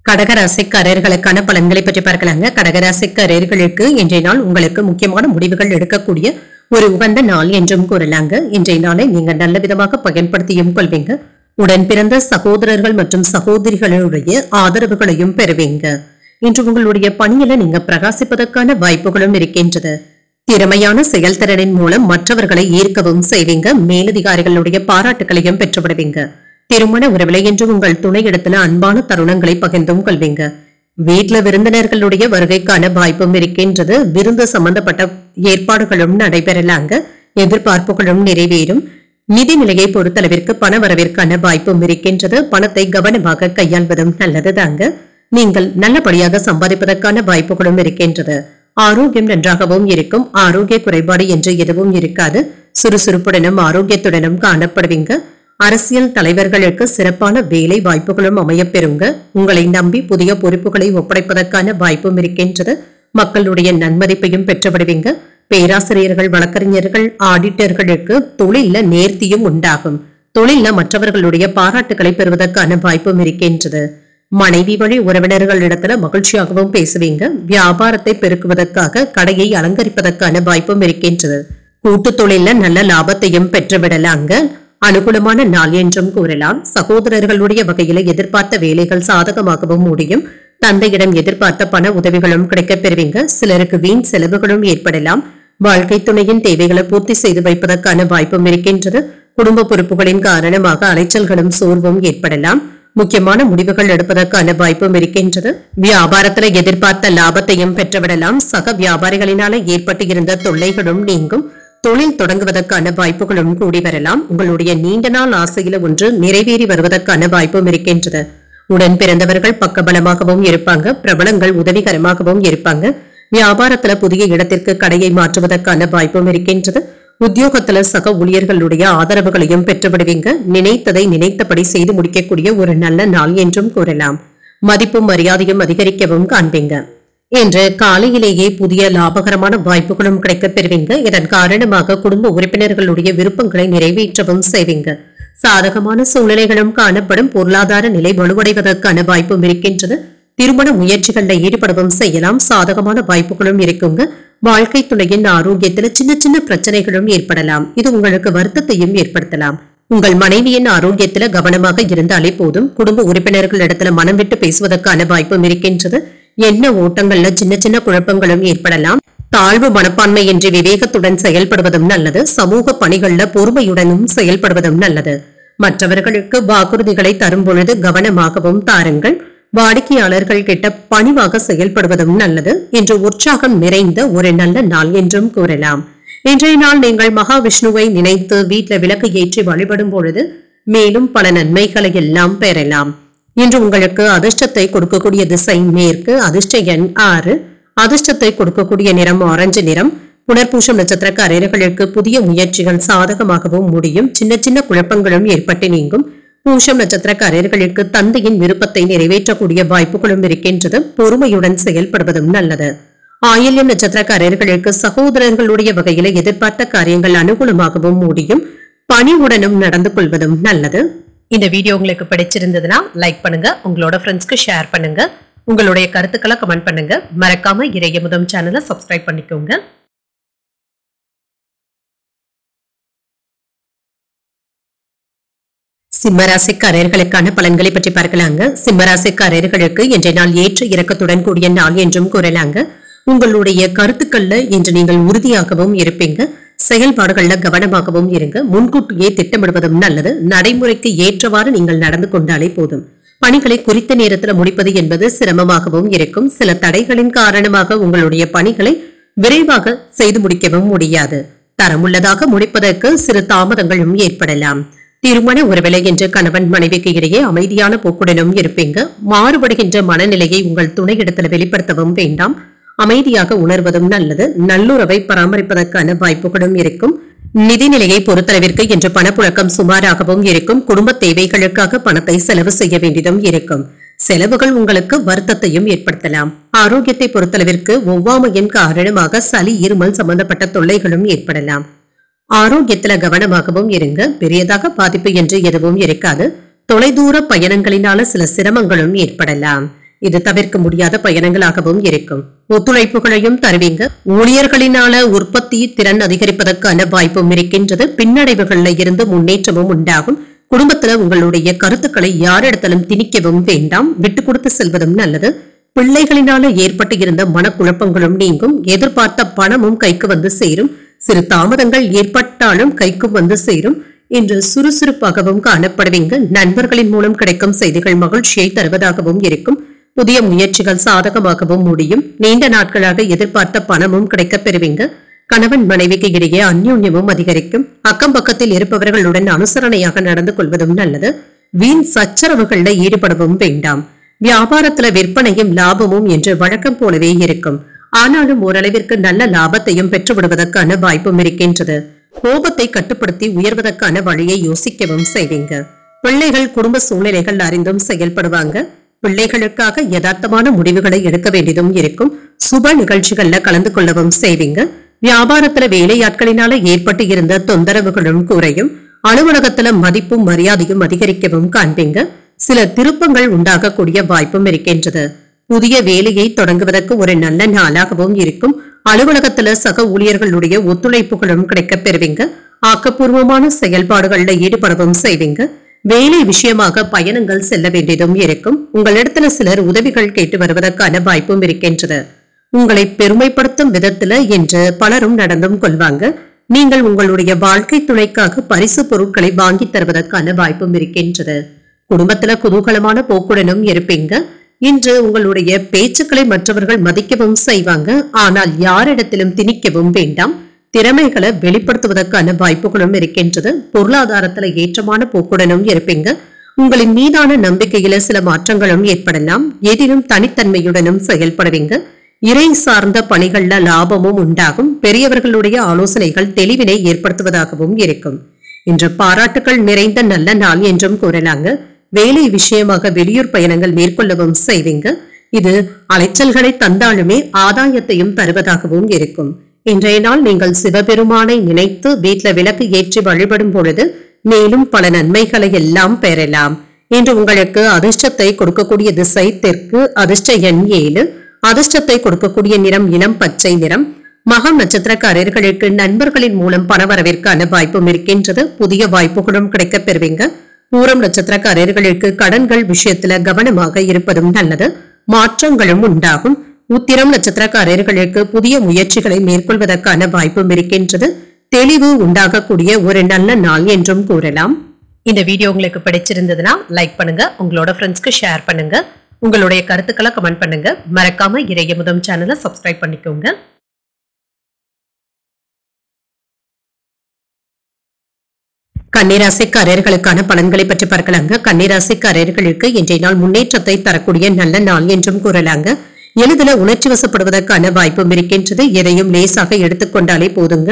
கடகராசிக்காரர்களுக்கான பலன்களை பற்றி பார்க்கலாங்க. கடகராசிக்காரர்களுக்கு இன்றைய நாள் உங்களுக்கு முக்கியமான முடிவுகள் எடுக்கக்கூடிய ஒரு உகந்த நாள் என்றும் கூறலாங்க. இன்றைய நாளை நீங்க நல்ல விதமாக பயன்படுத்தியும் கொள்வீங்க. உடன் பிறந்த சகோதரர்கள் மற்றும் சகோதரிகளுடைய ஆதரவுகளையும் பெறுவீங்க. இன்று உங்களுடைய பணியில நீங்க பிரகாசிப்பதற்கான வாய்ப்புகளும் இருக்கின்றது. திறமையான செயல்திறனின் மூலம் மற்றவர்களை ஈர்க்கவும் செய்வீங்க. மேலதிகாரிகளுடைய பாராட்டுகளையும் பெற்றுவிடுவீங்க. திருமண உறவிலை என்று உங்கள் துணை இடத்துல அன்பான தருணங்களை பகிர்ந்தும் கொள்வீங்க. வீட்டுல விருந்தினர்களுடைய வருகைக்கான வாய்ப்பும் இருக்கின்றது. விருந்து சம்பந்தப்பட்ட ஏற்பாடுகளும் நடைபெறலாங்க. எதிர்பார்ப்புகளும் நிறைவேறும். நிதி நிலையை பொறுத்தளவிற்கு பண வரவிற்கான வாய்ப்பும் இருக்கின்றது. பணத்தை கவனமாக கையாள்வதும் நல்லதுதாங்க. நீங்கள் நல்லபடியாக சம்பாதிப்பதற்கான வாய்ப்புகளும் இருக்கின்றது. ஆரோக்கியம் நன்றாகவும் இருக்கும். ஆரோக்கிய குறைபாடு என்று எதுவும் இருக்காது. சுறுசுறுப்புடனும் ஆரோக்கியத்துடனும் காணப்படுவீங்க. அரசியல் தலைவர்களுக்கு சிறப்பான வேலை வாய்ப்புகளும் அமையப்பெறுங்க. உங்களை நம்பி புதிய பொறுப்புகளை ஒப்படைப்பதற்கான வாய்ப்பும் இருக்கின்றது. மக்களுடைய நன்மதிப்பையும் பெற்றுவிடுவீங்க. பேராசிரியர்கள், வழக்கறிஞர்கள், ஆடிட்டர்களுக்கு தொழில நேர்த்தியும் உண்டாகும். தொழில மற்றவர்களுடைய பாராட்டுகளை பெறுவதற்கான வாய்ப்பும் இருக்கின்றது. மனைவி வழி உறவினர்களிடத்துல மகிழ்ச்சியாகவும் பேசுவீங்க. வியாபாரத்தை பெருக்குவதற்காக கடையை அலங்கரிப்பதற்கான வாய்ப்பும் இருக்கின்றது. கூட்டு தொழில நல்ல லாபத்தையும் பெற்றுவிடலாங்க. அனுகூலமான நாள் என்றும் கூறலாம். சகோதரர்களுடைய வகையில எதிர்பார்த்த வேலைகள் சாதகமாகவும் முடியும். தந்தையிடம் எதிர்பார்த்த பண உதவிகளும் கிடைக்கப் பெறுவீங்க. சிலருக்கு வீண் செலவுகளும் ஏற்படலாம். வாழ்க்கை துணையின் தேவைகளை பூர்த்தி செய்து வைப்பதற்கான வாய்ப்பும் இருக்கின்றது. குடும்ப பொறுப்புகளின் காரணமாக அலைச்சல்களும் சோர்வும் ஏற்படலாம். முக்கியமான முடிவுகள் எடுப்பதற்கான வாய்ப்பும் இருக்கின்றது. வியாபாரத்துல எதிர்பார்த்த லாபத்தையும் பெற்றுவிடலாம். சக வியாபாரிகளினால ஏற்பட்டு இருந்த தொல்லைகளும் நீங்கும். தொழில் தொடங்குவதற்கான வாய்ப்புகளும் கூடி வரலாம். உங்களுடைய நீண்ட நாள் ஆசையில ஒன்று நிறைவேறி வருவதற்கான வாய்ப்பும் இருக்கின்றது. உடன் பிறந்தவர்கள் பக்கபலமாகவும் இருப்பாங்க. பிரபலங்கள் உதவிகரமாகவும் இருப்பாங்க. வியாபாரத்துல புதிய இடத்திற்கு கடையை மாற்றுவதற்கான வாய்ப்பும் இருக்கின்றது. உத்தியோகத்துல சக ஊழியர்களுடைய ஆதரவுகளையும் பெற்றுவிடுவீங்க. நினைத்ததை நினைத்தபடி செய்து முடிக்கக்கூடிய ஒரு நல்ல நாள் என்றும் கூறலாம். மதிப்பும் மரியாதையும் அதிகரிக்கவும் காண்பீங்க. இன்று காலையிலேயே புதிய லாபகரமான வாய்ப்புகளும் கிடைக்கப் பெறுவீங்க. இதன் காரணமாக குடும்ப உறுப்பினர்களுடைய விருப்பங்களை நிறைவேற்றவும் செய்வீங்க. சாதகமான சூழ்நிலைகளும் காணப்படும். பொருளாதார நிலை வலுவடைவதற்கான வாய்ப்பும் இருக்கின்றது. திருமண முயற்சிகளில் ஈடுபடவும் செய்யலாம். சாதகமான வாய்ப்புகளும் இருக்குங்க. வாழ்க்கை துணையின் ஆரோக்கியத்தில் சின்ன சின்ன பிரச்சனைகளும் ஏற்படலாம். இது உங்களுக்கு வருத்தத்தையும் ஏற்படுத்தலாம். உங்கள் மனைவியின் ஆரோக்கியத்துல கவனமாக இருந்தாலே போதும். குடும்ப உறுப்பினர்களிடத்துல மனம் விட்டு பேசுவதற்கான வாய்ப்பும் இருக்கின்றது. என்ன ஓட்டங்கள்ல சின்ன சின்ன குழப்பங்களும் ஏற்படலாம். தாழ்வு மனப்பான்மை என்று விவேகத்துடன் செயல்படுவதும் நல்லது. சமூக பணிகள்ல பொறுமையுடனும் செயல்படுவதும் நல்லது. மற்றவர்களுக்கு வாக்குறுதிகளை தரும் பொழுது கவனமாகவும் தாருங்கள். வாடிக்கையாளர்கள் கிட்ட பணிவாக செயல்படுவதும் நல்லது. இன்று உற்சாகம் நிறைந்த ஒரு நல்ல நாள் என்றும் கூறலாம். இன்றைய நாள் நீங்கள் மகாவிஷ்ணுவை நினைத்து வீட்டில் விளக்கு ஏற்றி வழிபடும் பொழுது மேலும் பல நன்மைகளை எல்லாம் பெறலாம். இன்று உங்களுக்கு அதிர்ஷ்டத்தை கொடுக்கக்கூடிய திசை மேற்கு. அதிர்ஷ்ட எண் 6. அதிர்ஷ்டத்தை கொடுக்கக்கூடிய நிறம் ஆரஞ்சு நிறம். புனர்பூசம் நட்சத்திரக்காரர்களுக்கு புதிய முயற்சிகள் சாதகமாகவும் முடியும். சின்ன சின்ன குழப்பங்களும் ஏற்பட்டு நீங்கும். பூசம் நட்சத்திரக்காரர்களுக்கு தந்தையின் விருப்பத்தை நிறைவேற்றக்கூடிய வாய்ப்புகளும் இருக்கின்றது. பொறுமையுடன் செயல்படுவதும் நல்லது. ஆயில்யம் நட்சத்திரக்காரர்களுக்கு சகோதரர்களுடைய வகையில எதிர்பார்த்த காரியங்கள் அனுகூலமாகவும் முடியும். பணிவுடனும் நடந்து கொள்வதும் நல்லது. இந்த வீடியோ உங்களுக்கு பிடிச்சிருந்ததுன்னா லைக் பண்ணுங்க. உங்களோட ஃப்ரெண்ட்ஸ்க்கு ஷேர் பண்ணுங்க. உங்களுடைய கருத்துக்களை கமெண்ட் பண்ணுங்க. மறக்காம இறையமுதம் சேனலை சப்ஸ்கிரைப் பண்ணிக்கோங்க. சிம்மராசிக்காரர்களுக்கான பலன்களை பற்றி பார்க்கலாங்க. சிம்மராசிக்காரர்களுக்கு இன்றைய நாள் ஏற்ற இறக்கத்துடன் கூடிய நாள் என்றும் கூறலாங்க. உங்களுடைய கருத்துக்கள்ல இன்று நீங்கள் உறுதியாகவும் இருப்பீங்க. செயல்பாடுகள்ல கவனமாகவும் இருங்க. முன்கூட்டியே திட்டமிடுவதும் நல்லது. நடைமுறைக்கு ஏற்றவாறு நீங்கள் நடந்து கொண்டாலே போதும். பணிகளை குறித்த நேரத்தில் முடிப்பது என்பது சிரமமாகவும் இருக்கும். சில தடைகளின் காரணமாக உங்களுடைய பணிகளை விரைவாக செய்து முடிக்கவும் முடியாது. தரமுள்ளதாக முடிப்பதற்கு சிறு தாமதங்களும் ஏற்படலாம். திருமண உறவிலை என்று கணவன் மனைவிக்கு இடையே அமைதியான போக்குடனும் இருப்பீங்க. மாறுபடுகின்ற மனநிலையை உங்கள் துணையிடத்தில் வெளிப்படுத்தவும் வேண்டாம். அமைதியாக உணர்வதும் நல்லது. நல்லுறவை பராமரிப்பதற்கான வாய்ப்புகளும் இருக்கும். நிதிநிலையை பொறுத்தளவிற்கு இன்று பணப்புழக்கம் சுமாராகவும் இருக்கும். குடும்ப தேவைகளுக்காக பணத்தை செலவு செய்ய வேண்டியதும் இருக்கும். செலவுகள் உங்களுக்கு வருத்தத்தையும் ஏற்படுத்தலாம். ஆரோக்கியத்தை பொறுத்தளவிற்கு ஒவ்வாமையின் காரணமாக சளி, இருமல் சம்பந்தப்பட்ட தொல்லைகளும் ஏற்படலாம். ஆரோக்கியத்துல கவனமாகவும் இருங்க. பெரியதாக பாதிப்பு என்று எதுவும் இருக்காது. தொலைதூர பயணங்களினால சில சிரமங்களும் ஏற்படலாம். இது தவிர்க்க முடியாத பயணங்களாகவும் இருக்கும். ஒத்துழைப்புகளையும் தருவீங்க. ஊழியர்களினால உற்பத்தி திறன் அதிகரிப்பதற்கான வாய்ப்பும் இருக்கின்றது. பின்னடைவுகள்ல இருந்து முன்னேற்றமும் உண்டாகும். குடும்பத்துல உங்களுடைய கருத்துக்களை யாரிடத்திலும் திணிக்கவும் வேண்டாம். விட்டு கொடுத்து செல்வதும் நல்லது. பிள்ளைகளினால ஏற்பட்டு இருந்த மனக்குழப்பங்களும் நீங்கும். எதிர்பார்த்த பணமும் கைக்கு வந்து சேரும். சிறு தாமதங்கள் ஏற்பட்டாலும் கைக்கு வந்து சேரும். இன்று சுறுசுறுப்பாகவும் காணப்படுவீங்க. நண்பர்களின் மூலம் கிடைக்கும் செய்திகள் மகிழ்ச்சியை தருவதாகவும் இருக்கும். புதிய முயற்சிகள் சாதகமாகவும் முடியும். நீண்ட நாட்களாக எதிர்பார்த்த பணமும் கிடைக்கப் பெறுவீங்க. கணவன் மனைவிக்கு இடையே அந்யோன்யமும் அதிகரிக்கும். அக்கம் பக்கத்தில் இருப்பவர்களுடன் அனுசரணையாக நடந்து கொள்வதும் நல்லது. வீண் சச்சரவுகள்ல ஈடுபடவும் வேண்டாம். வியாபாரத்துல விற்பனையும் லாபமும் என்று வழக்கம் போலவே இருக்கும். ஆனாலும் ஓரளவிற்கு நல்ல லாபத்தையும் பெற்றுவிடுவதற்கான வாய்ப்பும் இருக்கின்றது. கோபத்தை கட்டுப்படுத்தி உயர்வதற்கான வழியை யோசிக்கவும் செய்வீங்க. பிள்ளைகள் குடும்ப சூழ்நிலைகள் அறிந்தும் செயல்படுவாங்க. பிள்ளைகளுக்காக யதார்த்தமான முடிவுகளை எடுக்க வேண்டியதும் இருக்கும். சுப நிகழ்ச்சிகள்ல கலந்து கொள்ளவும் செய்வீங்க. வியாபாரத்துல வேலையாட்களினால ஏற்பட்டு இருந்த தொந்தரவுகளும் குறையும். அலுவலகத்துல மதிப்பும் மரியாதையும் அதிகரிக்கவும் காண்பீங்க. சில திருப்பங்கள் உண்டாகக்கூடிய வாய்ப்பும் இருக்கின்றது. புதிய வேலையை தொடங்குவதற்கு ஒரு நல்ல நாளாகவும் இருக்கும். அலுவலகத்துல சக ஊழியர்களுடைய ஒத்துழைப்புகளும் கிடைக்கப் பெறுவீங்க. ஆக்கப்பூர்வமான செயல்பாடுகள்ல ஈடுபடவும் செய்வீங்க. வேலை விஷயமாக பயணங்கள் செல்ல வேண்டியதும் இருக்கும். உங்களிடத்துல சிலர் உதவிகள் கேட்டு வருவதற்கான வாய்ப்பும் இருக்கின்றது. உங்களை பெருமைப்படுத்தும் விதத்துல என்று பலரும் நடந்தும் கொள்வாங்க. நீங்கள் உங்களுடைய வாழ்க்கை துணைக்காக பரிசு பொருட்களை வாங்கி தருவதற்கான வாய்ப்பும் இருக்கின்றது. குடும்பத்துல குதூகலமான போக்குடனும் இருப்பீங்க. இன்று உங்களுடைய பேச்சுக்களை மற்றவர்கள் மதிக்கவும் செய்வாங்க. ஆனால் யாரிடத்திலும் திணிக்கவும் வேண்டாம். திறமைகளை வெளிப்படுத்துவதற்கான வாய்ப்புகளும் இருக்கின்றது. பொருளாதாரத்துல ஏற்றமான போக்குடனும் இருப்பீங்க. உங்களின் மீதான நம்பிக்கையில சில மாற்றங்களும் ஏற்படலாம். எதிலும் தனித்தன்மையுடனும் செயல்படுவீங்க. இறை சார்ந்த பணிகள்ல லாபமும் உண்டாகும். பெரியவர்களுடைய ஆலோசனைகள் தெளிவினை ஏற்படுத்துவதாகவும் இருக்கும். இன்று பாராட்டுகள் நிறைந்த நல்ல நாள் என்றும் கூறலாங்க. வேலை விஷயமாக வெளியூர் பயணங்கள் மேற்கொள்ளவும் செய்வீங்க. இது அலைச்சல்களை தந்தாலுமே ஆதாயத்தையும் தருவதாகவும் இருக்கும். இன்றைய நாள் நீங்கள் சிவபெருமானை நினைத்து வீட்டில் விளக்கு ஏற்றி வழிபடும் பொழுது மேலும் பல நன்மைகளை எல்லாம் பெறலாம். இன்று உங்களுக்கு அதிர்ஷ்டத்தை கொடுக்கக்கூடிய திசை தெற்கு. அதிர்ஷ்ட எண் 7. அதிர்ஷ்டத்தை கொடுக்கக்கூடிய நிறம் இளம் பச்சை நிறம். மகம் நட்சத்திரக்காரர்களுக்கு நண்பர்களின் மூலம் பணவரவிற்கான வாய்ப்பும் இருக்கின்றது. புதிய வாய்ப்புகளும் கிடைக்கப் பெறுவீங்க. பூரம் நட்சத்திரக்காரர்களுக்கு கடன்கள் விஷயத்துல கவனமாக இருப்பதும் நல்லது. மாற்றங்களும் உண்டாகும். உத்திரம் நட்சத்திரக்காரர்களுக்கு புதிய முயற்சிகளை மேற்கொள்வதற்கான வாய்ப்பும் இருக்கின்றது. தெளிவு உண்டாகக்கூடிய ஒரு நல்ல நாள் என்றும் கூறலாம். இந்த வீடியோ உங்களுக்கு பிடிச்சிருந்ததுன்னா லைக் பண்ணுங்க. உங்களோட ஃப்ரெண்ட்ஸ்க்கு ஷேர் பண்ணுங்க. உங்களுடைய கருத்துக்களை கமெண்ட் பண்ணுங்க. மறக்காம இறையமுதம் சேனலை சப்ஸ்கிரைப் பண்ணிக்கோங்க. கன்னிராசிக்காரர்களுக்கான பலன்களை பற்றி பார்க்கலாங்க. கன்னிராசிக்காரர்களுக்கு இன்றைய நாள் முன்னேற்றத்தை தரக்கூடிய நல்ல நாள் என்றும் கூறலாங்க. எளிதில் உணர்ச்சி வசப்படுவதற்கான வாய்ப்பும் இருக்கின்றது. எதையும் லேசாக எடுத்துக்கொண்டாலே போதுங்க.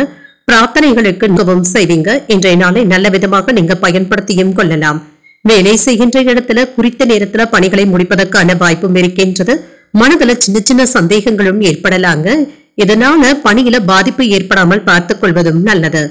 பிரார்த்தனைகளுக்கு மிகவும் செய்வீங்க. இன்றைய நாளை நல்ல விதமாக நீங்க பயன்படுத்தியும் கொள்ளலாம். வேலை செய்கின்ற இடத்துல குறித்த நேரத்துல பணிகளை முடிப்பதற்கான வாய்ப்பும் இருக்கின்றது. மனதுல சின்ன சின்ன சந்தேகங்களும் ஏற்படலாங்க. இதனால பணியில பாதிப்பு ஏற்படாமல் பார்த்துக் கொள்வதும் நல்லது.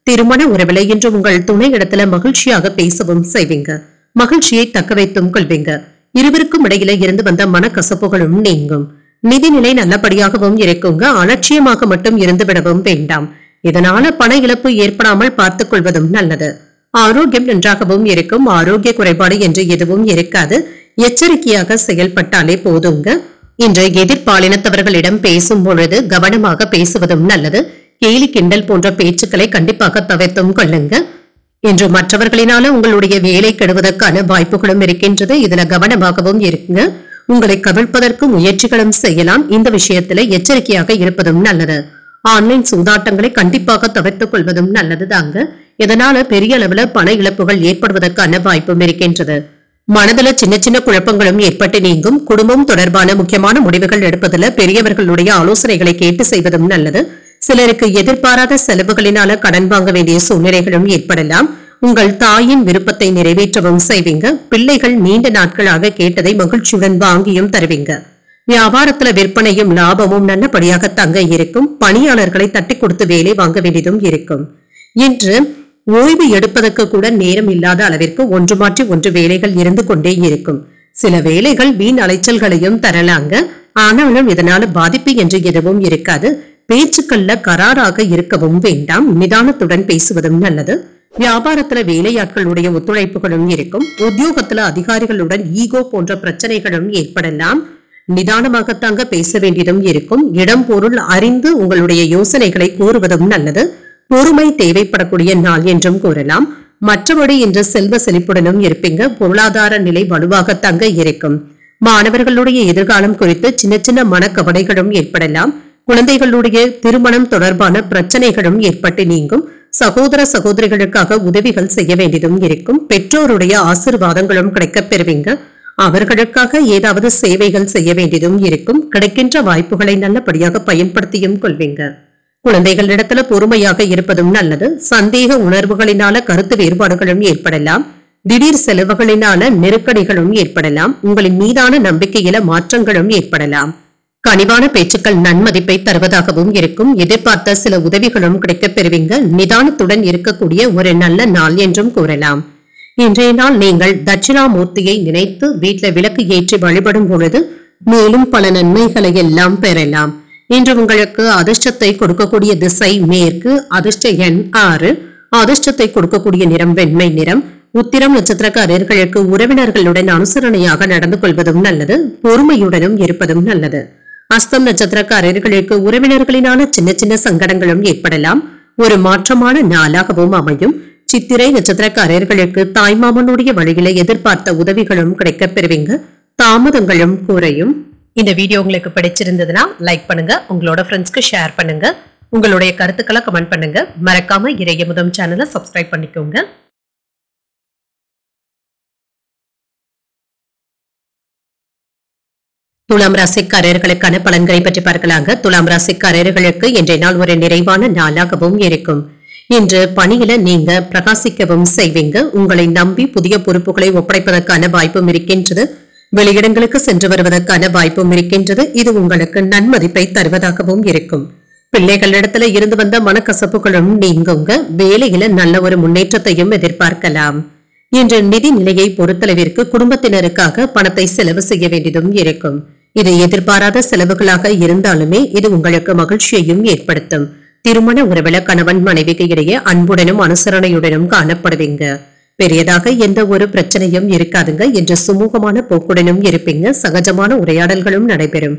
திருமண உறவுல இன்று உங்கள் துணை இடத்துல மகிழ்ச்சியாக பேசவும் செய்வீங்க. மகிழ்ச்சியை தக்க வைத்தும் கொள்வீங்க. இருவருக்கும் இடையில இருந்து வந்த மனக்கசப்புகளும் நீங்கும். நிதிநிலை நல்லபடியாகவும் இருக்குங்க. அலட்சியமாக மட்டும் இருந்து விடவும் வேண்டாம். இதனால பண இழப்பு ஏற்படாமல் பார்த்துக் கொள்வதும் நல்லது. ஆரோக்கியம் நன்றாகவும் இருக்கும். ஆரோக்கிய குறைபாடு என்று எதுவும் இருக்காது. எச்சரிக்கையாக செயல்பட்டாலே போதுங்க. இன்று எதிர்பாலினத்தவர்களிடம் பேசும் பொழுது கவனமாக பேசுவதும் நல்லது. கேலி கிண்டல் போன்ற பேச்சுக்களை கண்டிப்பாக தவிர்த்தும் கொள்ளுங்க. இன்று மற்றவர்களினால உங்களுடைய வேலை கெடுவதற்கான வாய்ப்புகளும் இருக்கின்றது. இதுல கவனமாகவும் இருக்குங்க. உங்களை கவிழ்ப்பதற்கு முயற்சிகளும் செய்யலாம். இந்த விஷயத்துல எச்சரிக்கையாக இருப்பதும் நல்லது. ஆன்லைன் சூதாட்டங்களை கண்டிப்பாக தவிர்த்துக் கொள்வதும் நல்லது தாங்க. இதனால பெரிய அளவுல பண இழப்புகள் ஏற்படுவதற்கான வாய்ப்பும் இருக்கின்றது. மனதுல சின்ன சின்ன குழப்பங்களும் ஏற்பட்டு நீங்கும். குடும்பம் தொடர்பான முக்கியமான முடிவுகள் எடுப்பதுல பெரியவர்களுடைய ஆலோசனைகளை கேட்டு செய்வதும் நல்லது. சிலருக்கு எதிர்பாராத செலவுகளினால கடன் வாங்க வேண்டிய சூழ்நிலைகளும் ஏற்படலாம். உங்கள் தாயின் விருப்பத்தை நிறைவேற்றவும் செய்வீங்க. பிள்ளைகள் நீண்ட நாட்களாக கேட்டதை மகிழ்ச்சியுடன் வாங்கியும் தருவீங்க. வியாபாரத்துல விற்பனையும் லாபமும் நல்லபடியாக தங்க இருக்கும். பணியாளர்களை தட்டி கொடுத்து வேலை வாங்க வேண்டியதும் இருக்கும். இன்று ஓய்வு எடுப்பதற்கு கூட நேரம் இல்லாத அளவிற்கு ஒன்று மாற்றி ஒன்று வேலைகள் இருந்து கொண்டே இருக்கும். சில வேலைகள் வீண் அலைச்சல்களையும் தரலாங்க. ஆனாலும் இதனால பாதிப்பு என்று எதுவும் இருக்காது. பேச்சுக்கள்ல கராராக இருக்கவும் வேண்டாம். நிதானத்துடன் பேசுவதும் நல்லது. வியாபாரத்துல வேலையாட்களுடைய ஒத்துழைப்புகளும் இருக்கும். உத்தியோகத்துல அதிகாரிகளுடன் ஈகோ போன்ற பிரச்சனைகளும் ஏற்படலாம். நிதானமாகத்தாங்க பேச வேண்டியதும் இருக்கும். இடம் பொருள் அறிந்து உங்களுடைய யோசனைகளை கூறுவதும் நல்லது. பொறுமை தேவைப்படக்கூடிய நாள் என்றும் கூறலாம். மற்றபடி இன்று செல்வ செழிப்புடனும் இருப்பீங்க. பொருளாதார நிலை வலுவாக தங்க இருக்கும். மாணவர்களுடைய எதிர்காலம் குறித்து சின்ன சின்ன மனக்கவலைகளும் ஏற்படலாம். குழந்தைகளுடைய திருமணம் தொடர்பான பிரச்சனைகளும் ஏற்பட்டு நீங்கும். சகோதர சகோதரிகளுக்காக உதவிகள் செய்ய வேண்டியதும் இருக்கும். பெற்றோருடைய ஆசீர்வாதங்களும் கிடைக்கப் பெறுவீங்க. அவர்களுக்காக ஏதாவது சேவைகள் செய்ய வேண்டியதும் இருக்கும். கிடைக்கின்ற வாய்ப்புகளை நல்லபடியாக பயன்படுத்தியும் கொள்வீங்க. குழந்தைகளிடத்துல பொறுமையாக இருப்பதும் நல்லது. சந்தேக உணர்வுகளினால கருத்து வேறுபாடுகளும் ஏற்படலாம். திடீர் செலவுகளினால நெருக்கடிகளும் ஏற்படலாம். உங்களின் மீதான நம்பிக்கையில மாற்றங்களும் ஏற்படலாம். கனிவான பேச்சுக்கள் நன்மதிப்பை தருவதாகவும் இருக்கும். எதிர்பார்த்த சில உதவிகளும் கிடைக்கப் பெறுவீங்க. நிதானத்துடன் இருக்கக்கூடிய ஒரு நல்ல நாள் என்றும் கூறலாம். இன்றைய நாள் நீங்கள் தட்சிணாமூர்த்தியை நினைத்து வீட்டுல விளக்கு ஏற்றி வழிபடும் பொழுது மேலும் பல நன்மைகளை எல்லாம் பெறலாம். இன்று உங்களுக்கு அதிர்ஷ்டத்தை கொடுக்கக்கூடிய திசை மேற்கு. அதிர்ஷ்ட எண் 6. அதிர்ஷ்டத்தை கொடுக்கக்கூடிய நிறம் வெண்மை நிறம். உத்திரம் நட்சத்திரக்காரர்களுக்கு உறவினர்களுடன் அனுசரணையாக நடந்து கொள்வதும் நல்லது. பொறுமையுடனும் இருப்பதும் நல்லது. அஸ்தம் நட்சத்திரக்காரர்களுக்கு உறவினர்களினான சின்ன சின்ன சங்கடங்களும் ஏற்படலாம். ஒரு மாற்றமான நாளாகவும் அமையும். சித்திரை நட்சத்திரக்காரர்களுக்கு தாய்மாமனுடைய வழியில எதிர்பார்த்த உதவிகளும் கிடைக்கப் பெறுவீங்க. தாமதங்களும் குறையும். இந்த வீடியோ உங்களுக்கு பிடிச்சிருந்ததுன்னா லைக் பண்ணுங்க. உங்களோட ஃப்ரெண்ட்ஸ்க்கு ஷேர் பண்ணுங்க. உங்களுடைய கருத்துக்களை கமெண்ட் பண்ணுங்க. மறக்காம இறையமுதம் சேனலை சப்ஸ்கிரைப் பண்ணிக்கோங்க. துலாம் ராசிக்காரர்களுக்கான பலன்களை பற்றி பார்க்கலாங்க. துலாம் ராசிக்காரர்களுக்கு இன்றைய நாள் ஒரு நிறைவான நாளாகவும் இருக்கும். இன்று பணியில நீங்க பிரகாசிக்கவும் செய்வீங்க. உங்களை நம்பி புதிய பொறுப்புகளை ஒப்படைப்பதற்கான வாய்ப்பும் இருக்கின்றது. வெளியிடங்களுக்கு சென்று வருவதற்கான வாய்ப்பும் இருக்கின்றது. இது உங்களுக்கு நன்மதிப்பை தருவதாகவும் இருக்கும். பிள்ளைகளிடத்துல இருந்து வந்த மனக்கசப்புகளும் நீங்குங்க. வேலையில நல்ல ஒரு முன்னேற்றத்தையும் எதிர்பார்க்கலாம். இன்று நிதி நிலையை பொறுத்தளவிற்கு குடும்பத்தினருக்காக பணத்தை செலவு செய்ய வேண்டியதும் இருக்கும். இது எதிர்பாராத செலவுகளாக இருந்தாலுமே இது உங்களுக்கு மகிழ்ச்சியையும் ஏற்படுத்தும். திருமண உறவுல கணவன் மனைவிக்கு இடையே அன்புடனும் அனுசரணையுடனும் காணப்படுவீங்க. பெரியதாக எந்த ஒரு பிரச்சனையும் இருக்காதுங்க. என்று சுமூகமான போக்குடனும் இருப்பீங்க. சகஜமான உரையாடல்களும் நடைபெறும்.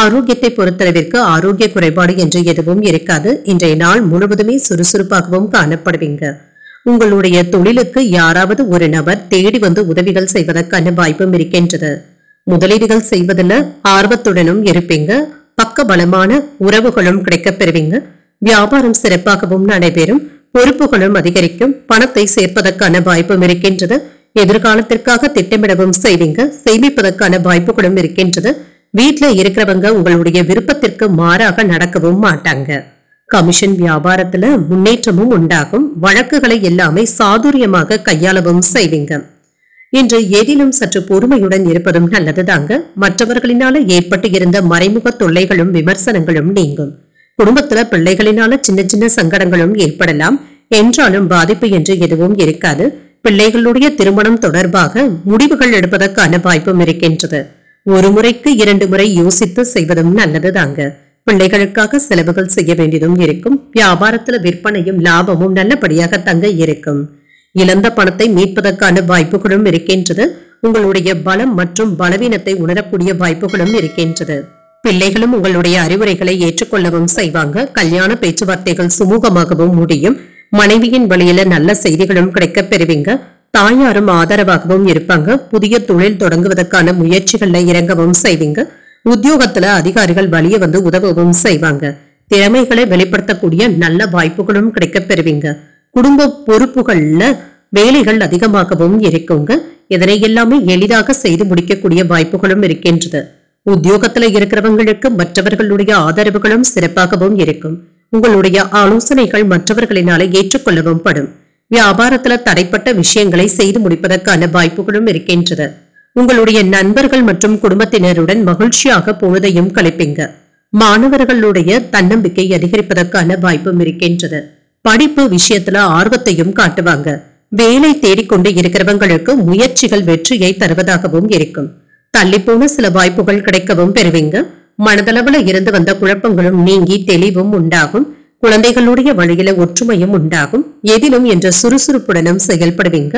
ஆரோக்கியத்தை பொறுத்தளவிற்கு ஆரோக்கிய குறைபாடு என்று எதுவும் இருக்காது. இன்றைய நாள் முழுவதுமே சுறுசுறுப்பாகவும் காணப்படுவீங்க. உங்களுடைய தொழிலுக்கு யாராவது ஒரு நபர் தேடி வந்து உதவிகள் செய்வதற்கான வாய்ப்பும் இருக்கின்றது. முதலீடுகள் செய்வதில் ஆர்வத்துடனும் இருப்பீங்க. பக்க பலமான உறவுகளும் கிடைக்கப் பெறுவீங்க. வியாபாரம் சிறப்பாகவும் நடைபெறும். பொறுப்புகளும் அதிகரிக்கும். பணத்தை சேர்ப்பதற்கான வாய்ப்பும் இருக்கின்றது. எதிர்காலத்திற்காக திட்டமிடவும் செய்வீங்க. சேமிப்பதற்கான வாய்ப்புகளும் இருக்கின்றது. வீட்டுல இருக்கிறவங்க உங்களுடைய விருப்பத்திற்கு மாறாக நடக்கவும் மாட்டாங்க. கமிஷன் வியாபாரத்துல முன்னேற்றமும் உண்டாகும். வழக்குகளை எல்லாமே சாதுரியமாக கையாளவும் செய்வீங்க. இன்று எதிலும் சற்று பொறுமையுடன் இருப்பதும் நல்லதுதாங்க. மற்றவர்களினால ஏற்பட்டு இருந்த மறைமுக தொல்லைகளும் விமர்சனங்களும் நீங்கும். குடும்பத்துல பிள்ளைகளினால சின்ன சின்ன சங்கடங்களும் ஏற்படலாம். என்றாலும் பாதிப்பு என்று எதுவும் இருக்காது. பிள்ளைகளுடைய திருமணம் தொடர்பாக முடிவுகள் எடுப்பதற்கான வாய்ப்பும் இருக்கின்றது. ஒரு முறைக்கு 2 முறை யோசித்து செய்வதும் நல்லதுதாங்க. பிள்ளைகளுக்காக செலவுகள் செய்ய வேண்டியதும் இருக்கும். வியாபாரத்துல விற்பனையும் லாபமும் நல்லபடியாக தங்க இருக்கும். இழந்த பணத்தை மீட்பதற்கான வாய்ப்புகளும் இருக்கின்றது. உங்களுடைய பலம் மற்றும் பலவீனத்தை உணரக்கூடிய வாய்ப்புகளும் இருக்கின்றது. பிள்ளைகளும் உங்களுடைய அறிவுரைகளை ஏற்றுக்கொள்ளவும் செய்வாங்க. கல்யாண பேச்சுவார்த்தைகள் சுமூகமாகவும் முடியும். மனைவியின் வழியில நல்ல செய்திகளும் கிடைக்கப் பெறுவீங்க. தாயாரும் ஆதரவாகவும் இருப்பாங்க. புதிய தொழில் தொடங்குவதற்கான முயற்சிகள்ல இறங்கவும் செய்வீங்க. உத்தியோகத்துல அதிகாரிகள் வழிய வந்து உதவவும் செய்வாங்க. திறமைகளை வெளிப்படுத்தக்கூடிய நல்ல வாய்ப்புகளும் கிடைக்கப் பெறுவீங்க. குடும்ப பொறுப்புகள்ல வேலைகள் அதிகமாகவும் இருக்குங்க. இதனை எல்லாமே எளிதாக செய்து முடிக்கக்கூடிய வாய்ப்புகளும் இருக்கின்றது. உத்தியோகத்துல இருக்கிறவங்களுக்கு மற்றவர்களுடைய ஆதரவுகளும் சிறப்பாகவும் இருக்கும். உங்களுடைய ஆலோசனைகள் மற்றவர்களினால ஏற்றுக்கொள்ளவும் படும். வியாபாரத்துல தடைப்பட்ட விஷயங்களை செய்து முடிப்பதற்கான வாய்ப்புகளும் இருக்கின்றது. உங்களுடைய நண்பர்கள் மற்றும் குடும்பத்தினருடன் மகிழ்ச்சியாக பொழுதையும் கழிப்பீங்க. மாணவர்களுடைய தன்னம்பிக்கை அதிகரிப்பதற்கான வாய்ப்பும் இருக்கின்றது. படிப்பு விஷயத்துல ஆர்வத்தையும் காட்டுவாங்க. வேலை தேடிக்கொண்டு இருக்கிறவங்களுக்கு முயற்சிகள் வெற்றியை தருவதாகவும் இருக்கும். தள்ளிப்போன சில வாய்ப்புகள் கிடைக்கவும் பெறுவீங்க. மனதளவுல இருந்து வந்த குழப்பங்களும் நீங்கி தெளிவும் உண்டாகும். குழந்தைகளுடைய வழியில ஒற்றுமையும் உண்டாகும். எதிலும் என்ற சுறுசுறுப்புடனும் செயல்படுவீங்க.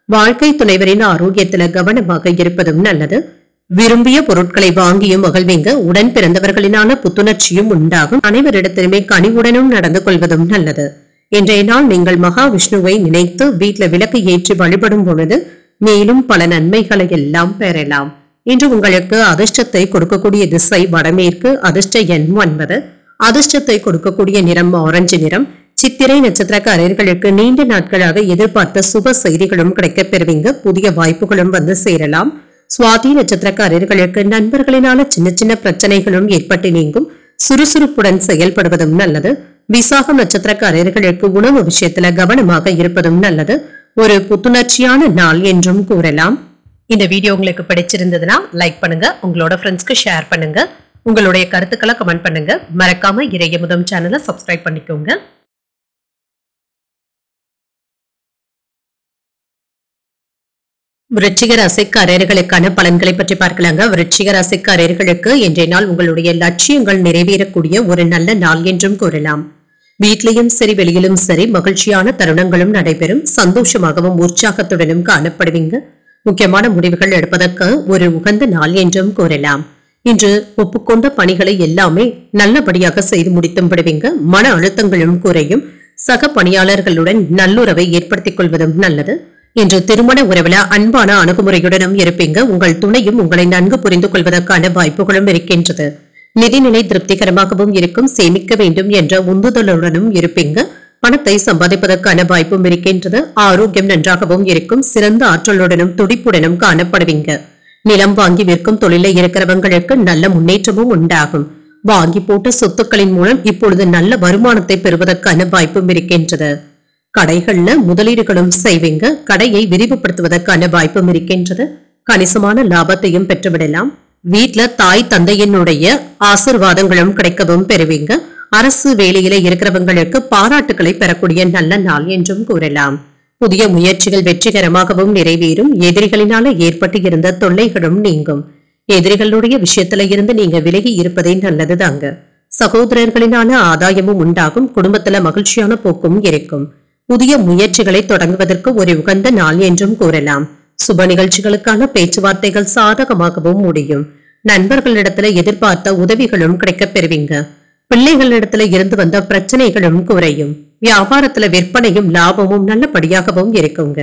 வாழ்க்கை துணைவரின் ஆரோக்கியத்துல கவனமாக இருப்பதும் நல்லது. விரும்பிய பொருட்களை வாங்கியும் மகிழ்வீங்க. உடன் பிறந்தவர்களினான புத்துணர்ச்சியும் உண்டாகும். அனைவரிடத்திலுமே கனிவுடனும் நடந்து கொள்வதும் நல்லது. இன்றைய நாள் நீங்கள் மகாவிஷ்ணுவை நினைத்து வீட்டுல விளக்கு ஏற்றி வழிபடும் பொழுது மேலும் பல நன்மைகளை எல்லாம் பெறலாம். இன்று உங்களுக்கு அதிர்ஷ்டத்தை கொடுக்கக்கூடிய திசை வடமேற்கு. அதிர்ஷ்ட எண் 9. அதிர்ஷ்டத்தை கொடுக்கக்கூடிய நிறம் ஆரஞ்சு நிறம். சித்திரை நட்சத்திரக்காரர்களுக்கு நீண்ட நாட்களாக எதிர்பார்த்த சுப செய்திகளும் கிடைக்கப் பெறுவீங்க. புதிய வாய்ப்புகளும் வந்து சேரலாம். சுவாதி நட்சத்திரக்காரர்களுக்கு நண்பர்களினால சின்ன சின்ன பிரச்சனைகளும் ஏற்பட்டு நீங்கும். சுறுசுறுப்புடன் செயல்படுவதும் நல்லது. விசாகம் நட்சத்திரக்காரர்களுக்கு உணவு விஷயத்துல கவனமாக இருப்பதும் நல்லது. ஒரு புத்துணர்ச்சியான நாள் என்றும் கூறலாம். இந்த வீடியோ உங்களுக்கு பிடிச்சிருந்ததுன்னா லைக் பண்ணுங்க, உங்களோட ஃப்ரெண்ட்ஸ்க்கு ஷேர் பண்ணுங்க, உங்களுடைய கருத்துக்களை கமெண்ட் பண்ணுங்க. மறக்காம இறையமுதம் சேனலை சப்ஸ்கிரைப் பண்ணிக்கோங்க. விருச்சிக ராசிக்காரர்களுக்கான பலன்களை பற்றி பார்க்கலாங்க. விருச்சிக ராசிக்காரர்களுக்கு இன்றைய நாள் உங்களுடைய லட்சியங்கள் நிறைவேறக்கூடிய ஒரு நல்ல நாள் என்றும் கூறலாம். வீட்டிலையும் சரி வெளியிலும் சரி மகிழ்ச்சியான தருணங்களும் நடைபெறும். சந்தோஷமாகவும் உற்சாகத்துடனும் காணப்படுவீங்க. முக்கியமான முடிவுகள் எடுப்பதற்கு ஒரு உகந்த நாள் என்றும் கூறலாம். இன்று ஒப்புக்கொண்ட பணிகளை எல்லாமே நல்லபடியாக செய்து முடித்தும் விடுவீங்க. மன அழுத்தங்களும் குறையும். சக பணியாளர்களுடன் நல்லுறவை ஏற்படுத்திக் கொள்வதும் நல்லது. இன்று திருமண உறவுல அன்பான அணுகுமுறையுடனும் இருப்பீங்க. உங்கள் துணையும் உங்களை நன்கு புரிந்து கொள்வதற்கான வாய்ப்புகளும் இருக்கின்றது. நிதிநிலை திருப்திகரமாகவும் இருக்கும். சேமிக்க வேண்டும் என்ற உந்துதலுடனும் இருப்பீங்க. பணத்தை சம்பாதிப்பதற்கான வாய்ப்பும் இருக்கின்றது. ஆரோக்கியம் நன்றாகவும் இருக்கும். சிறந்த ஆற்றலுடனும் துடிப்புடனும் காணப்படுவீங்க. நிலம் வாங்கி விற்கும் தொழில இருக்கிறவங்களுக்கு நல்ல முன்னேற்றமும் உண்டாகும். வாங்கி போட்ட சொத்துக்களின் மூலம் இப்பொழுது நல்ல வருமானத்தை பெறுவதற்கான வாய்ப்பும் இருக்கின்றது. கடைகள்ல முதலீடுகளும் செய்வீங்க. கடையை விரிவுபடுத்துவதற்கான வாய்ப்பும் இருக்கின்றது. கணிசமான லாபத்தையும் பெற்றுவிடலாம். வீட்டுல தாய் தந்தையினுடைய ஆசிர்வாதங்களும் கிடைக்கவும் பெறுவீங்க. அரசு வேலையில இருக்கிறவங்களுக்கு பாராட்டுகளை பெறக்கூடிய நல்ல நாள் என்றும் கூறலாம். புதிய முயற்சிகள் வெற்றிகரமாகவும் நிறைவேறும். எதிரிகளினால ஏற்பட்டு இருந்த தொல்லைகளும் நீங்கும். எதிரிகளுடைய விஷயத்துல இருந்து நீங்க விலகி இருப்பதே நல்லதுதாங்க. சகோதரர்களினால ஆதாயமும் உண்டாகும். குடும்பத்துல மகிழ்ச்சியான போக்கும் இருக்கும். புதிய முயற்சிகளை தொடங்குவதற்கு ஒரு உகந்த நாள் என்றும் கூறலாம். சுப நிகழ்ச்சிகளுக்கான பேச்சுவார்த்தைகள் சாதகமாகவும் முடியும். நண்பர்களிடத்துல எதிர்பார்த்த உதவிகளும் கிடைக்கப் பெறுவீங்க. பிள்ளைகளிடத்துல இருந்து வந்த பிரச்சனைகளும் குறையும். வியாபாரத்துல விற்பனையும் லாபமும் நல்லபடியாகவும் இருக்குங்க.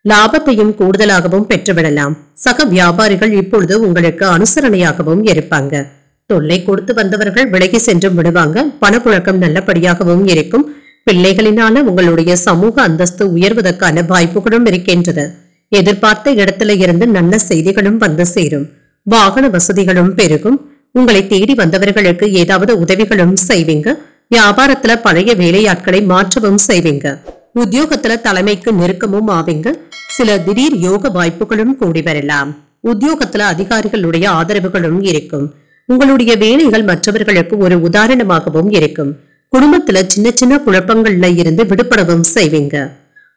லாபத்தையும் கூடுதலாகவும் பெற்றுவிடலாம். சக வியாபாரிகள் இப்பொழுது உங்களுக்கு அனுசரணையாகவும் இருப்பாங்க. தொல்லை கொடுத்து வந்தவர்கள் விலகி சென்று விடுவாங்க. பணப்புழக்கம் நல்லபடியாகவும் இருக்கும். பிள்ளைகளினால உங்களுடைய சமூக அந்தஸ்து உயர்வதற்கான வாய்ப்புகளும் இருக்கின்றது. எதிர்பார்த்த இடத்துல இருந்து நல்ல செய்திகளும் வந்து சேரும். வாகன வசதிகளும் பெருகும். உங்களை தேடி வந்தவர்களுக்கு ஏதாவது உதவிகளும் செய்வீங்க. வியாபாரத்துல பழைய வேலையாட்களை மாற்றவும் செய்வீங்க. உத்தியோகத்துல தலைமைக்கு நெருக்கமும் ஆவீங்க. சில திடீர் யோக வாய்ப்புகளும் கூடி வரலாம். உத்தியோகத்துல அதிகாரிகளுடைய ஆதரவுகளும் இருக்கும். உங்களுடைய வேலைகள் மற்றவர்களுக்கு ஒரு உதாரணமாகவும் இருக்கும். குடும்பத்துல சின்ன சின்ன குழப்பங்கள்ல இருந்து விடுபடவும் செய்வீங்க.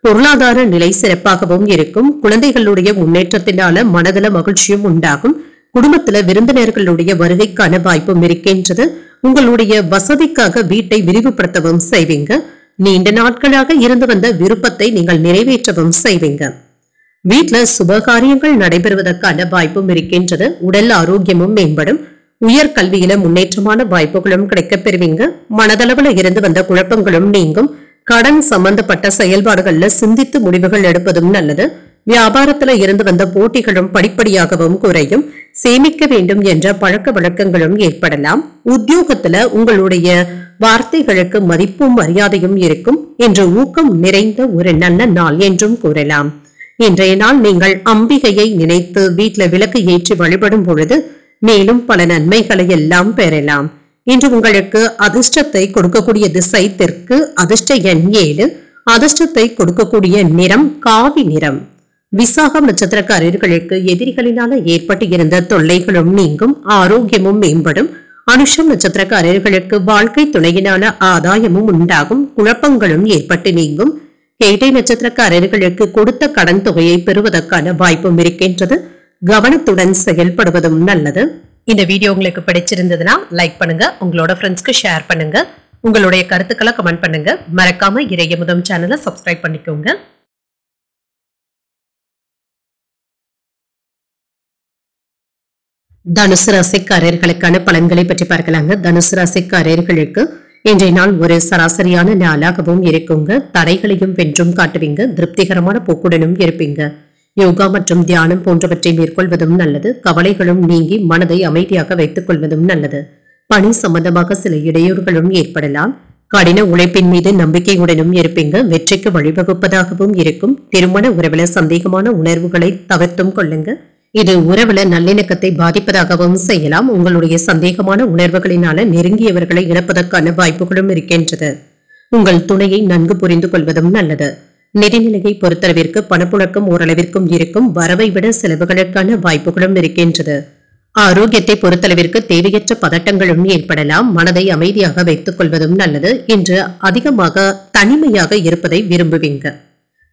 பொருளாதார நிலை சிறப்பாகவும் இருக்கும். குழந்தைகளுடைய முன்னேற்றத்தினால மனதில மகிழ்ச்சியும் உண்டாகும். குடும்பத்துல விருந்தினர்களுடைய வருகைக்கான வாய்ப்பும் இருக்கின்றது. உங்களுடைய வசதிக்காக வீட்டை விரிவுபடுத்தவும் செய்வீங்க. நீண்ட நாட்களாக இருந்து வந்த விருப்பத்தை நீங்கள் நிறைவேற்றவும் செய்வீங்க. வீட்டுல சுபகாரியங்கள் நடைபெறுவதற்கான வாய்ப்பும் இருக்கின்றது. உடல் ஆரோக்கியமும் மேம்படும். உயர் கல்வியில முன்னேற்றமான வாய்ப்புகளும் கிடைக்கப் பெறுவீங்க. மனதளவுல இருந்து வந்த குழப்பங்களும் நீங்கும். கடன் சம்பந்தப்பட்ட செயல்பாடுகள்ல சிந்தித்து முடிவுகள் எடுப்பதும் நல்லது. வியாபாரத்துல இருந்து வந்த போட்டிகளும் படிப்படியாகவும் குறையும். சேமிக்க வேண்டும் என்ற பழக்க வழக்கங்களும் ஏற்படலாம். உத்தியோகத்துல உங்களுடைய வார்த்தைகளுக்கு மதிப்பும் மரியாதையும் இருக்கும். என்று ஊக்கம் நிறைந்த ஒரு நல்ல நாள் என்றும் கூறலாம். இன்றைய நாள் நீங்கள் அம்பிகையை நினைத்து வீட்டுல விளக்கு ஏற்றி வழிபடும் பொழுது மேலும் பல நன்மைகளை எல்லாம் பெறலாம். இன்று உங்களுக்கு அதிர்ஷ்டத்தை கொடுக்கக்கூடிய திசை தெற்கு. அதிர்ஷ்ட எண் 7. அதிர்ஷ்டத்தை கொடுக்கக்கூடிய நிறம் காவி நிறம். விசாகம் நட்சத்திரக்காரர்களுக்கு எதிரிகளினால ஏற்பட்டு இருந்த தொல்லைகளும் நீங்கும். ஆரோக்கியமும் மேம்படும். அனுஷம் நட்சத்திரக்காரர்களுக்கு வாழ்க்கை துணையினால ஆதாயமும் உண்டாகும். குழப்பங்களும் ஏற்பட்டு நீங்கும். கேட்டை நட்சத்திரக்காரர்களுக்கு கொடுத்த கடன் தொகையை பெறுவதற்கான வாய்ப்பும் இருக்கின்றது. கவனத்துடன் செயல்படுவதும் நல்லது. இந்த வீடியோ உங்களுக்கு பிடிச்சிருந்ததுன்னா லைக் பண்ணுங்க, உங்களோட ஃப்ரெண்ட்ஸ்க்கு ஷேர் பண்ணுங்க, உங்களுடைய கருத்துக்களை கமெண்ட் பண்ணுங்க. மறக்காம இறையமுதம் சேனலை சப்ஸ்கிரைப் பண்ணிக்கோங்க. தனுசு ராசிக்காரர்களுக்கான பலன்களை பற்றி பார்க்கலாங்க. தனுசு ராசிக்காரர்களுக்கு இன்றைய நாள் ஒரு சராசரியான நாளாகவும் இருக்குங்க. தடைகளையும் வென்றும் காட்டுவீங்க. திருப்திகரமான போக்குடனும் இருப்பீங்க. யோகா மற்றும் தியானம் போன்றவற்றை மேற்கொள்வதும் நல்லது. கவலைகளும் நீங்கி மனதை அமைதியாக வைத்துக் கொள்வதும் நல்லது. பணி சம்பந்தமாக சில இடையூறுகளும் ஏற்படலாம். கடின உழைப்பின் மீது நம்பிக்கையுடனும் இருப்பீங்க. வெற்றிக்கு வழிவகுப்பதாகவும் இருக்கும். திருமண உறவுல சந்தேகமான உணர்வுகளை தவிர்த்தும் கொள்ளுங்க. இது உறவுல நல்லிணக்கத்தை பாதிப்பதாகவும் செய்யலாம். உங்களுடைய சந்தேகமான உணர்வுகளினால நெருங்கியவர்களை இழப்பதற்கான வாய்ப்புகளும் இருக்கின்றது. உங்கள் துணையை நன்கு புரிந்து கொள்வதும் நல்லது. நிதிநிலையை பொறுத்தளவிற்கு பணப்புழக்கம் ஓரளவிற்கும் இருக்கும். வரவை விட செலவுகளுக்கான வாய்ப்புகளும் இருக்கின்றது. ஆரோக்கியத்தை பொறுத்தளவிற்கு தேவையற்ற பதட்டங்களும் ஏற்படலாம். மனதை அமைதியாக வைத்துக் கொள்வதும் நல்லது. இன்று அதிகமாக தனிமையாக இருப்பதை விரும்புவீங்க.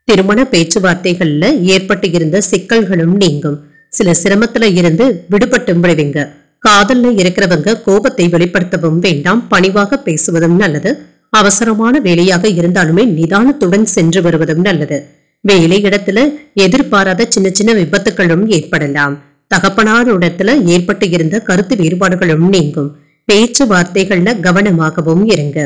திருமண பேச்சுவார்த்தைகள்ல ஏற்பட்டு இருந்த சிக்கல்களும் நீங்கும். சில சிரமத்துல இருந்து விடுபட்டும் விடுவீங்க. காதல்ல இருக்கிறவங்க கோபத்தை வெளிப்படுத்தவும் வேண்டாம். பணிவாக பேசுவதும் நல்லது. அவசரமான வேலையாக இருந்தாலுமே நிதானத்துடன் சென்று வருவதும் நல்லது. வேலை இடத்துல எதிர்பாராத சின்ன சின்ன விபத்துகளும் ஏற்படலாம். தகப்பனாரிடத்துல ஏற்பட்டு இருந்த கருத்து வேறுபாடுகளும் நீங்கும். பேச்சுவார்த்தைகள்ல கவனமாகவும் இருங்க.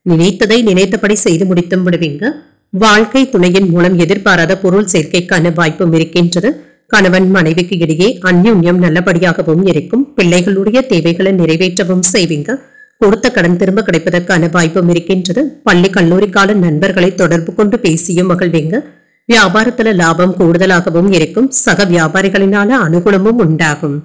நினைத்ததை நினைத்தபடி செய்து முடித்தும் விடுவீங்க. வாழ்க்கை துணையின் மூலம் எதிர்பாராத பொருள் சேர்க்கைக்கான வாய்ப்பும் இருக்கின்றது. கணவன் மனைவிக்கு இடையே அந்யோன்யம் நல்லபடியாகவும் இருக்கும். பிள்ளைகளுடைய தேவைகளை நிறைவேற்றவும் செய்வீங்க. கொடுத்த கடன் திரும்ப கிடைப்பதற்கான வாய்ப்பும் இருக்கின்றது. பள்ளி கல்லூரி கால நண்பர்களை தொடர்பு கொண்டு பேசியும் மகிழ்வீங்க. வியாபாரத்துல லாபம் கூடுதலாகவும் இருக்கும். சக வியாபாரிகளினால அனுகூலமும் உண்டாகும்.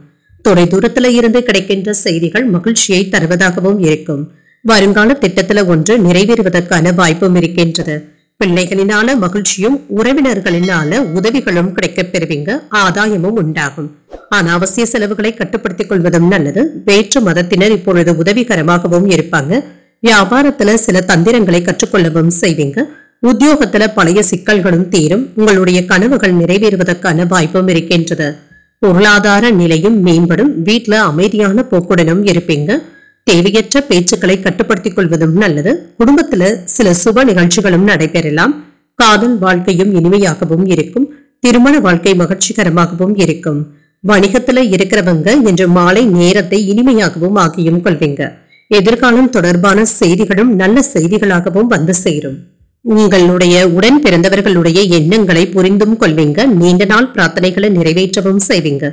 தொலை தூரத்துல இருந்து கிடைக்கின்ற செய்திகள் மகிழ்ச்சியை தருவதாகவும் இருக்கும். வருங்கால திட்டத்துல ஒன்று நிறைவேறுவதற்கான வாய்ப்பும் இருக்கின்றது. பிள்ளைகளினால மகிழ்ச்சியும் உறவினர்களினால உதவிகளும் கிடைக்கப் பெறுவீங்க. ஆதாயமும் உண்டாகும். அனாவசிய செலவுகளை கட்டுப்படுத்திக் கொள்வதும் நல்லது. வேற்று மதத்தினர் இப்பொழுது உதவிகரமாகவும் இருப்பாங்க. வியாபாரத்துல சில தந்திரங்களை கற்றுக்கொள்ளவும் செய்வீங்க. உத்தியோகத்துல பழைய சிக்கல்களும் தீரும். உங்களுடைய கனவுகள் நிறைவேறுவதற்கான வாய்ப்பும் இருக்கின்றது. பொருளாதார நிலையும் மேம்படும். வீட்டுல அமைதியான போக்குடனும் இருப்பீங்க. தேவையற்ற பேச்சுக்களை கட்டுப்படுத்திக் கொள்வதும் நல்லது. குடும்பத்துல சில சுப நிகழ்ச்சிகளும் நடைபெறலாம். காதல் வாழ்க்கையும் இனிமையாகவும் இருக்கும். திருமண வாழ்க்கை மகிழ்ச்சிகரமாகவும் இருக்கும். வணிகத்துல இருக்கிறவங்க இன்று மாலை நேரத்தை இனிமையாகவும் ஆக்கியும் கொள்வீங்க. எதிர்காலம் தொடர்பான செய்திகளும் நல்ல செய்திகளாகவும் வந்து சேரும். உங்களுடைய உடன் பிறந்தவர்களுடைய எண்ணங்களை புரிந்தும் கொள்வீங்க. நீண்ட நாள் பிரார்த்தனைகளை நிறைவேற்றவும் செய்வீங்க.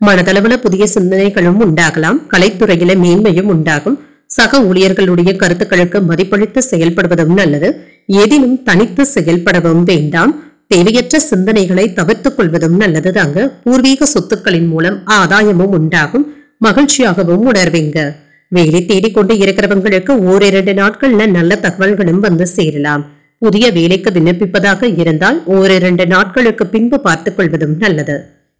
மனதளவுல புதிய சிந்தனைகளும் உண்டாகலாம். கலைத்துறையில மேன்மையும் உண்டாகும். சக ஊழியர்களுடைய கருத்துக்களுக்கு மதிப்பளித்து செயல்படுவதும் நல்லது. எதிலும் தனித்து செயல்படவும் வேண்டாம். தேவையற்ற சிந்தனைகளை தவிர்த்துக் கொள்வதும் நல்லது தாங்க. பூர்வீக சொத்துக்களின் மூலம் ஆதாயமும் உண்டாகும். மகிழ்ச்சியாகவும் உணர்வீங்க. வேலை தேடிக்கொண்டு இருக்கிறவங்களுக்கு ஓரிரண்டு நாட்கள்ல நல்ல தகவல்களும் வந்து சேரலாம். புதிய வேலைக்கு விண்ணப்பிப்பதாக இருந்தால் ஓரிரண்டு நாட்களுக்கு பின்பு பார்த்துக் கொள்வதும் நல்லது.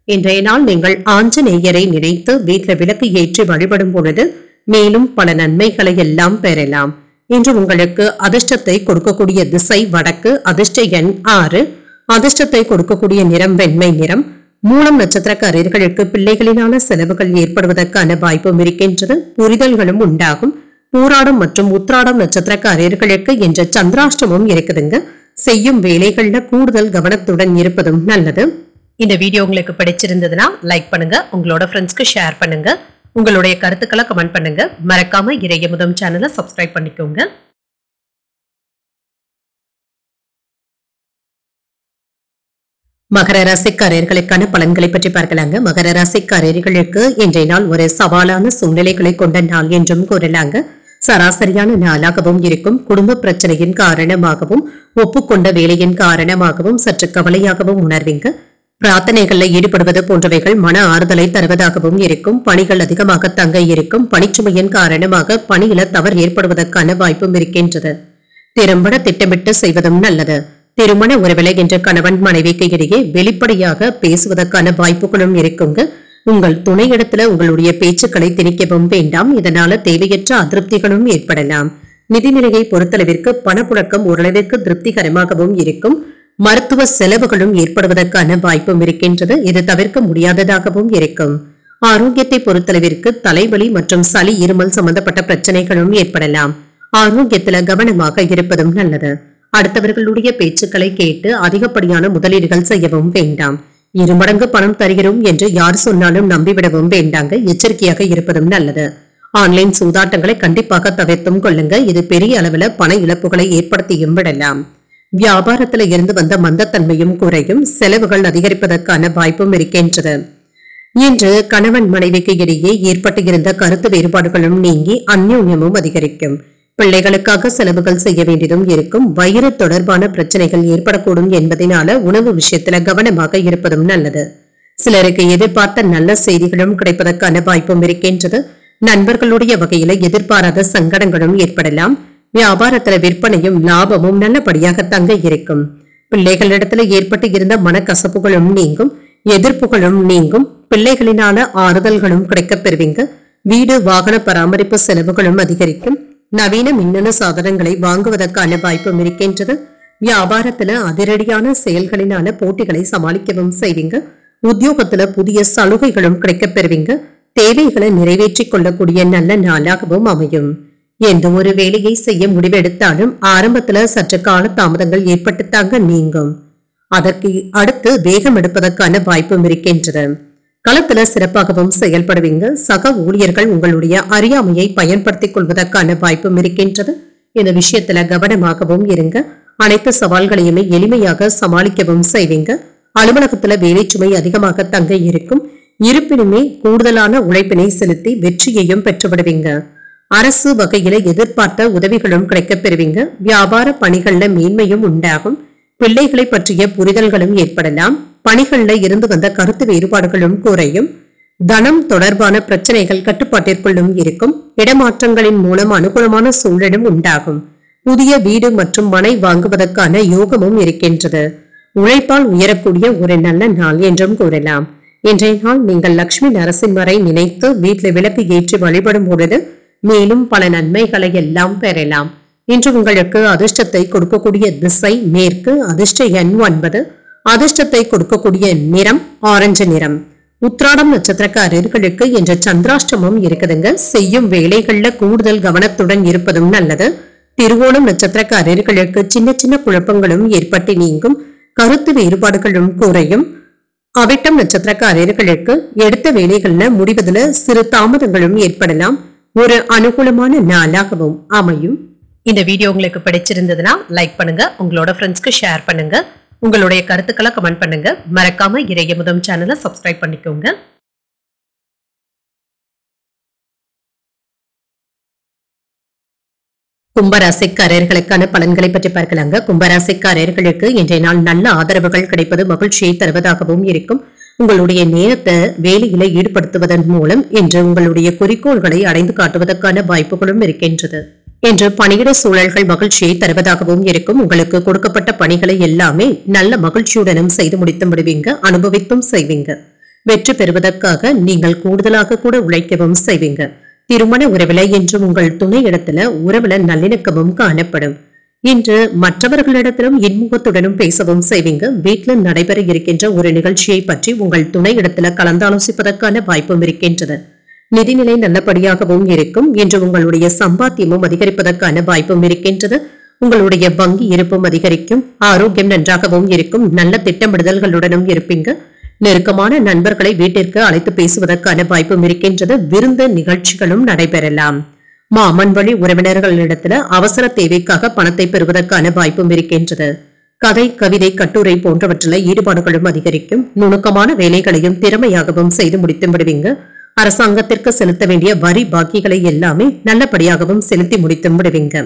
இன்றைய நாள் நீங்கள் ஆஞ்சநேயரை நினைத்து வீட்டில் விளக்கு ஏற்றி வழிபடும் பொழுது மேலும் பல நன்மைகளை எல்லாம் பெறலாம். இன்று உங்களுக்கு அதிர்ஷ்டத்தை கொடுக்கக்கூடிய திசை வடக்கு. அதிர்ஷ்ட எண் 6. அதிர்ஷ்டத்தை கொடுக்கக்கூடிய நிறம் வெண்மை நிறம். மூலம் நட்சத்திரக்காரர்களுக்கு பிள்ளைகளினால செலவுகள் ஏற்படுவதற்கான வாய்ப்பும் இருக்கின்றது. புரிதல்களும் உண்டாகும். பூராடம் மற்றும் உத்திராடம் நட்சத்திரக்காரர்களுக்கு என்ற சந்திராஷ்டமும் இருக்குதுங்க. செய்யும் வேலைகள்ல கூடுதல் கவனத்துடன் இருப்பதும் நல்லது. இந்த வீடியோ உங்களுக்கு பிடிச்சிருந்ததுன்னா லைக் பண்ணுங்க. உங்களோட ஃப்ரெண்ட்ஸ்க்கு ஷேர் பண்ணுங்க. உங்களுடைய கருத்துக்களை கமெண்ட் பண்ணுங்க. மறக்காம இறையமுதம் சேனலை சப்ஸ்கிரைப் பண்ணிக்கோங்க. மகர ராசிக்காரர்களுக்கான பலன்களை பற்றி பார்க்கலாங்க. மகர ராசிக்காரர்களுக்கு இன்றைய நாள் ஒரு சவாலான சூழ்நிலைகளை கொண்ட நாள் என்றும் கூறலாங்க. சராசரியான நாளாகவும் இருக்கும். குடும்ப பிரச்சனையின் காரணமாகவும் ஒப்புக்கொண்ட வேலையின் காரணமாகவும் சற்று கவலையாகவும் உணர்வீங்க. பிரார்த்தனைகளில் ஈடுபடுவது போன்றவைகள் மன ஆறுதலை தருவதாகவும் இருக்கும். பணிகள் அதிகமாக தங்க இருக்கும். பணிச்சுமையின் காரணமாக பணியில தவறு ஏற்படுவதற்கான வாய்ப்பும் இருக்கின்றது. திறம்பட திட்டமிட்டு செய்வதும் நல்லது. திருமண உறவில என்ற கணவன் மனைவிக்கு இடையே வெளிப்படையாக பேசுவதற்கான வாய்ப்புகளும் இருக்குங்க. உங்கள் துணையிடத்துல உங்களுடைய பேச்சுக்களை திணிக்கவும் வேண்டாம். இதனால தேவையற்ற அதிருப்திகளும் ஏற்படலாம். நிதிநிலையை பொறுத்தளவிற்கு பணப்புழக்கம் ஓரளவிற்கு திருப்திகரமாகவும் இருக்கும். மருத்துவ செலவுகளும் ஏற்படுவதற்கான வாய்ப்பும் இருக்கின்றது. இது தவிர்க்க முடியாததாகவும் இருக்கும். ஆரோக்கியத்தை பொறுத்தளவிற்கு தலைவலி மற்றும் சளி இருமல் சம்பந்தப்பட்ட பிரச்சனைகளும் ஏற்படலாம். ஆரோக்கியத்துல கவனமாக இருப்பதும் நல்லது. அடுத்தவர்களுடைய பேச்சுக்களை கேட்டு அதிகப்படியான முதலீடுகள் செய்யவும் வேண்டாம். 2 மடங்கு பணம் தருகிறோம் என்று யார் சொன்னாலும் நம்பிவிடவும் வேண்டாங்க. எச்சரிக்கையாக இருப்பதும் நல்லது. ஆன்லைன் சூதாட்டங்களை கண்டிப்பாக தவிர்த்தும் கொள்ளுங்க. இது பெரிய அளவுல பண இழப்புகளை ஏற்படுத்தியும் விடலாம். வியாபாரத்துல இருந்து வந்த மந்தத்தன்மையும் குறையும். செலவுகள் அதிகரிப்பதற்கான வாய்ப்பும் இருக்கின்றது. இன்று கணவன் மனைவிக்கு இடையே ஏற்பட்டு இருந்த கருத்து வேறுபாடுகளும் நீங்கி அந்யோன்யமும் அதிகரிக்கும். பிள்ளைகளுக்காக செலவுகள் செய்ய வேண்டியதும் இருக்கும். வயிறு தொடர்பான பிரச்சனைகள் ஏற்படக்கூடும் என்பதனால உணவு விஷயத்துல கவனமாக இருப்பதும் நல்லது. சிலருக்கு எதிர்பார்த்த நல்ல செய்திகளும் கிடைப்பதற்கான வாய்ப்பும் இருக்கின்றது. நண்பர்களுடைய வகையில எதிர்பாராத சங்கடங்களும் ஏற்படலாம். வியாபாரத்துல விற்பனையும் லாபமும் நல்லபடியாக தங்க இருக்கும். பிள்ளைகளிடத்துல ஏற்பட்டு இருந்த மனக்கசப்புகளும் நீங்கும், எதிர்ப்புகளும் நீங்கும். பிள்ளைகளினால ஆறுதல்களும் கிடைக்கப் பெறுவீங்க. வீடு வாகன பராமரிப்பு செலவுகளும் அதிகரிக்கும். நவீன மின்னணு சாதனங்களை வாங்குவதற்கான வாய்ப்பும் இருக்கின்றது. வியாபாரத்துல அதிரடியான செயல்களினால போட்டிகளை சமாளிக்கவும் செய்வீங்க. உத்தியோகத்துல புதிய சலுகைகளும் கிடைக்கப் பெறுவீங்க. தேவைகளை நிறைவேற்றிக் கொள்ளக்கூடிய நல்ல நாளாகவும் அமையும். எந்த ஒரு வேலையை செய்ய முடிவெடுத்தாலும் ஆரம்பத்துல சற்று கால தாமதங்கள் ஏற்பட்டுத்தாங்க நீங்கும். அதற்கு அடுத்து வேகம் எடுப்பதற்கான வாய்ப்பும் இருக்கின்றது. களத்துல சிறப்பாகவும் செயல்படுவீங்க. சக ஊழியர்கள் உங்களுடைய அறியாமையை பயன்படுத்திக் கொள்வதற்கான வாய்ப்பும் இருக்கின்றது. இந்த விஷயத்துல கவனமாகவும் இருங்க. அனைத்து சவால்களையுமே எளிமையாக சமாளிக்கவும் செய்வீங்க. அலுவலகத்துல வேலை சுமை அதிகமாக தங்க இருக்கும். இருப்பினுமே கூடுதலான உழைப்பினை செலுத்தி வெற்றியையும் பெற்றுவிடுவீங்க. அரசு வகையில எதிர்பார்த்த உதவிகளும் கிடைக்கப் பெறுவீங்க. வியாபார பணிகள்ல மேன்மையும் உண்டாகும். பிள்ளைகளை பற்றிய புரிதல்களும் ஏற்படலாம். பணிகள்ல இருந்து வந்த கருத்து வேறுபாடுகளும் குறையும். தனம் தொடர்பான பிரச்சனைகள் கட்டுப்பாட்டிற்குள்ளும் இருக்கும். இடமாற்றங்களின் மூலம் அனுகூலமான சூழலும் உண்டாகும். புதிய வீடு மற்றும் மனை வாங்குவதற்கான யோகமும் இருக்கின்றது. உழைப்பால் உயரக்கூடிய ஒரு நல்ல நாள் என்றும் கூறலாம். இன்றைய நாள் நீங்கள் லட்சுமி நரசிம்மரை நினைத்து வீட்டில் விளக்கு ஏற்றி வழிபடும் பொழுது மேலும் பல நன்மைகளை எல்லாம் பெறலாம். இன்று உங்களுக்கு அதிர்ஷ்டத்தை கொடுக்கக்கூடிய திசை மேற்கு. அதிர்ஷ்ட எண் 9. அதிர்ஷ்டத்தை கொடுக்கக்கூடிய நிறம் ஆரஞ்சு நிறம். உத்திராடம் நட்சத்திரக்காரர்களுக்கு இன்று சந்திராஷ்டமம் இருக்குதுங்க. செய்யும் வேலைகள்ல கூடுதல் கவனத்துடன் இருப்பதும் நல்லது. திருவோணம் நட்சத்திரக்காரர்களுக்கு சின்ன சின்ன குழப்பங்களும் ஏற்பட்டு நீங்கும். கருத்து வேறுபாடுகளும் குறையும். அவிட்டம் நட்சத்திரக்காரர்களுக்கு எடுத்த வேலைகள்ல முடிவதில் சிறு தாமதங்களும் ஏற்படலாம். ஒரு அனுகூலமான நாளாகவும் அமையும். இந்த வீடியோ உங்களுக்கு பிடிச்சிருந்ததுன்னா லைக் பண்ணுங்க, உங்களோட ஃப்ரெண்ட்ஸ்க்கு ஷேர் பண்ணுங்க, உங்களுடைய கருத்துக்களை கமெண்ட் பண்ணுங்க. மறக்காம இறையமுதம் சேனலை சப்ஸ்கிரைப் பண்ணிக்கோங்க. கும்பராசிக்காரர்களுக்கான பலன்களை பற்றி பார்க்கலாங்க. கும்பராசிக்காரர்களுக்கு இன்றைய நாள் நல்ல ஆதரவுகள் கிடைப்பது மகிழ்ச்சியை தருவதாகவும் இருக்கும். உங்களுடைய நேரத்தை வேலையில ஈடுபடுத்துவதன் மூலம் இன்று உங்களுடைய குறிக்கோள்களை அடைந்து காட்டுவதற்கான வாய்ப்புகளும் இருக்கின்றது. இன்று பணியிட சூழல்கள் மகிழ்ச்சியை தருவதாகவும் இருக்கும். உங்களுக்கு கொடுக்கப்பட்ட பணிகளை எல்லாமே நல்ல மகிழ்ச்சியுடனும் செய்து முடித்து விடுவீங்க, அனுபவித்தும் செய்வீங்க. வெற்றி பெறுவதற்காக நீங்கள் கூடுதலாக கூட உழைக்கவும் செய்வீங்க. திருமண உறவுல இன்று உங்கள் துணை இடத்துல உறவுல நல்லிணக்கமும் காணப்படும். இன்று மற்றவர்களிடத்திலும் இன்முகத்துடனும் பேசவும் செய்வீங்க. வீட்டில் நடைபெற இருக்கின்ற ஒரு நிகழ்ச்சியை பற்றி உங்கள் துணை இடத்துல கலந்தாலோசிப்பதற்கான வாய்ப்பும் இருக்கின்றது. நிதிநிலை நல்லபடியாகவும் இருக்கும். இன்று உங்களுடைய சம்பாத்தியமும் அதிகரிப்பதற்கான வாய்ப்பும் இருக்கின்றது. உங்களுடைய வங்கி இருப்பும் அதிகரிக்கும். ஆரோக்கியம் நன்றாகவும் இருக்கும். நல்ல திட்டமிடுதல்களுடனும் இருப்பீங்க. நெருக்கமான நண்பர்களை வீட்டிற்கு அழைத்து பேசுவதற்கான வாய்ப்பும் இருக்கின்றது. விருந்து நிகழ்ச்சிகளும் நடைபெறலாம். மாமன் வழி உறவினர்களிடத்துல அவசர தேவைக்காக பணத்தை பெறுவதற்கான வாய்ப்பும் இருக்கின்றது. கதை, கவிதை, கட்டுரை போன்றவற்றில் ஈடுபாடுகளும் அதிகரிக்கும். நுணுக்கமான வேலைகளையும் திறமையாகவும் செய்து முடித்து விடுவீங்க. அரசாங்கத்திற்கு செலுத்த வேண்டிய வரி பாக்கிகளை எல்லாமே நல்லபடியாகவும் செலுத்தி முடித்து விடுவீங்க.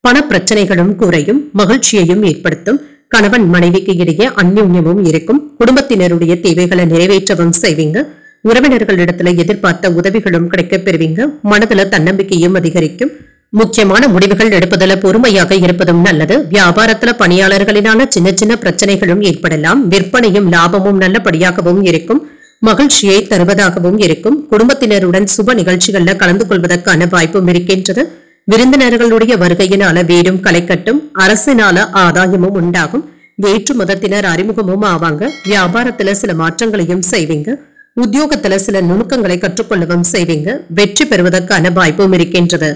பண பிரச்சனைகளும் குறையும். மகிழ்ச்சியையும் ஏற்படுத்தும். கணவன் மனைவிக்கு இடையே அந்யோன்யமும் இருக்கும். குடும்பத்தினருடைய தேவைகளை நிறைவேற்றவும் செய்வீங்க. உறவினர்களிடத்துல எதிர்பார்த்த உதவிகளும் கிடைக்கப் பெறுவீங்க. மனதுல தன்னம்பிக்கையும் அதிகரிக்கும். முக்கியமான முடிவுகள் எடுப்பதில் பொறுமையாக இருப்பதும் நல்லது. வியாபாரத்துல பணியாளர்களினால சின்ன சின்ன பிரச்சனைகளும் ஏற்படலாம். விற்பனையும் லாபமும் நல்லபடியாகவும் இருக்கும். மகிழ்ச்சியை தருவதாகவும் இருக்கும். குடும்பத்தினருடன் சுப நிகழ்ச்சிகள்ல கலந்து கொள்வதற்கான வாய்ப்பும் இருக்கின்றது. விருந்தினர்களுடைய வருகையினால வீடும் களைக்கட்டும். அரசினால ஆதாயமும் உண்டாகும். வேற்று மதத்தினர் அறிமுகமும் ஆவாங்க. வியாபாரத்துல சில மாற்றங்களையும் செய்வீங்க. உத்தியோகத்துல சில நுணுக்கங்களை கற்றுக்கொள்ளவும் செய்வீங்க. வெற்றி பெறுவதற்கான வாய்ப்பும் இருக்கின்றது.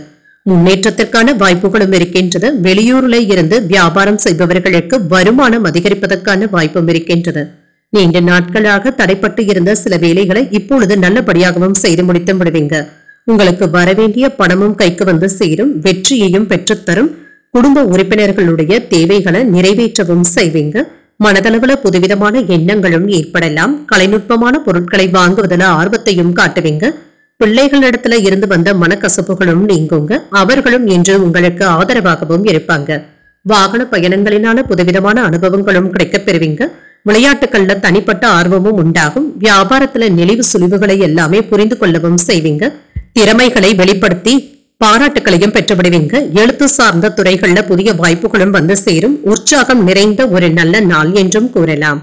முன்னேற்றத்திற்கான வாய்ப்புகளும் இருக்கின்றது. வெளியூர்ல இருந்து வியாபாரம் செய்பவர்களுக்கு வருமானம் அதிகரிப்பதற்கான வாய்ப்பும் இருக்கின்றது. நீண்ட நாட்களாக தடைப்பட்டு இருந்த சில வேலைகளை இப்பொழுது நல்லபடியாகவும் செய்து முடித்து விடுவீங்க. உங்களுக்கு வரவேண்டிய பணமும் கைக்கு வந்து சேரும். வெற்றியையும் பெற்றுத்தரும். குடும்ப உறுப்பினர்களுடைய தேவைகளை நிறைவேற்றவும் செய்வீங்க. மனதளவுல புதுவிதமான எண்ணங்களும் ஏற்படலாம். கலைநுட்பமான பொருட்களை வாங்குவதில் ஆர்வத்தையும் காட்டுவீங்க. பிள்ளைகளிடத்துல இருந்து வந்த மனக்கசப்புகளும் நீங்குங்க. அவர்களும் இன்று உங்களுக்கு ஆதரவாகவும் இருப்பாங்க. வாகன பயணங்களினால புதுவிதமான அனுபவங்களும் கிடைக்கப் பெறுவீங்க. விளையாட்டுகள்ல தனிப்பட்ட ஆர்வமும் உண்டாகும். வியாபாரத்துல நெளிவு சுழிவுகளை எல்லாமே புரிந்து கொள்ளவும் செய்வீங்க. திறமைகளை வெளிப்படுத்தி பாராட்டுகளையும் பெற்றுவிடுவீங்க. எழுத்து சார்ந்த துறைகள்ல புதிய வாய்ப்புகளும் வந்து சேரும். உற்சாகம் நிறைந்த ஒரு நல்ல நாள் என்றும் கூறலாம்.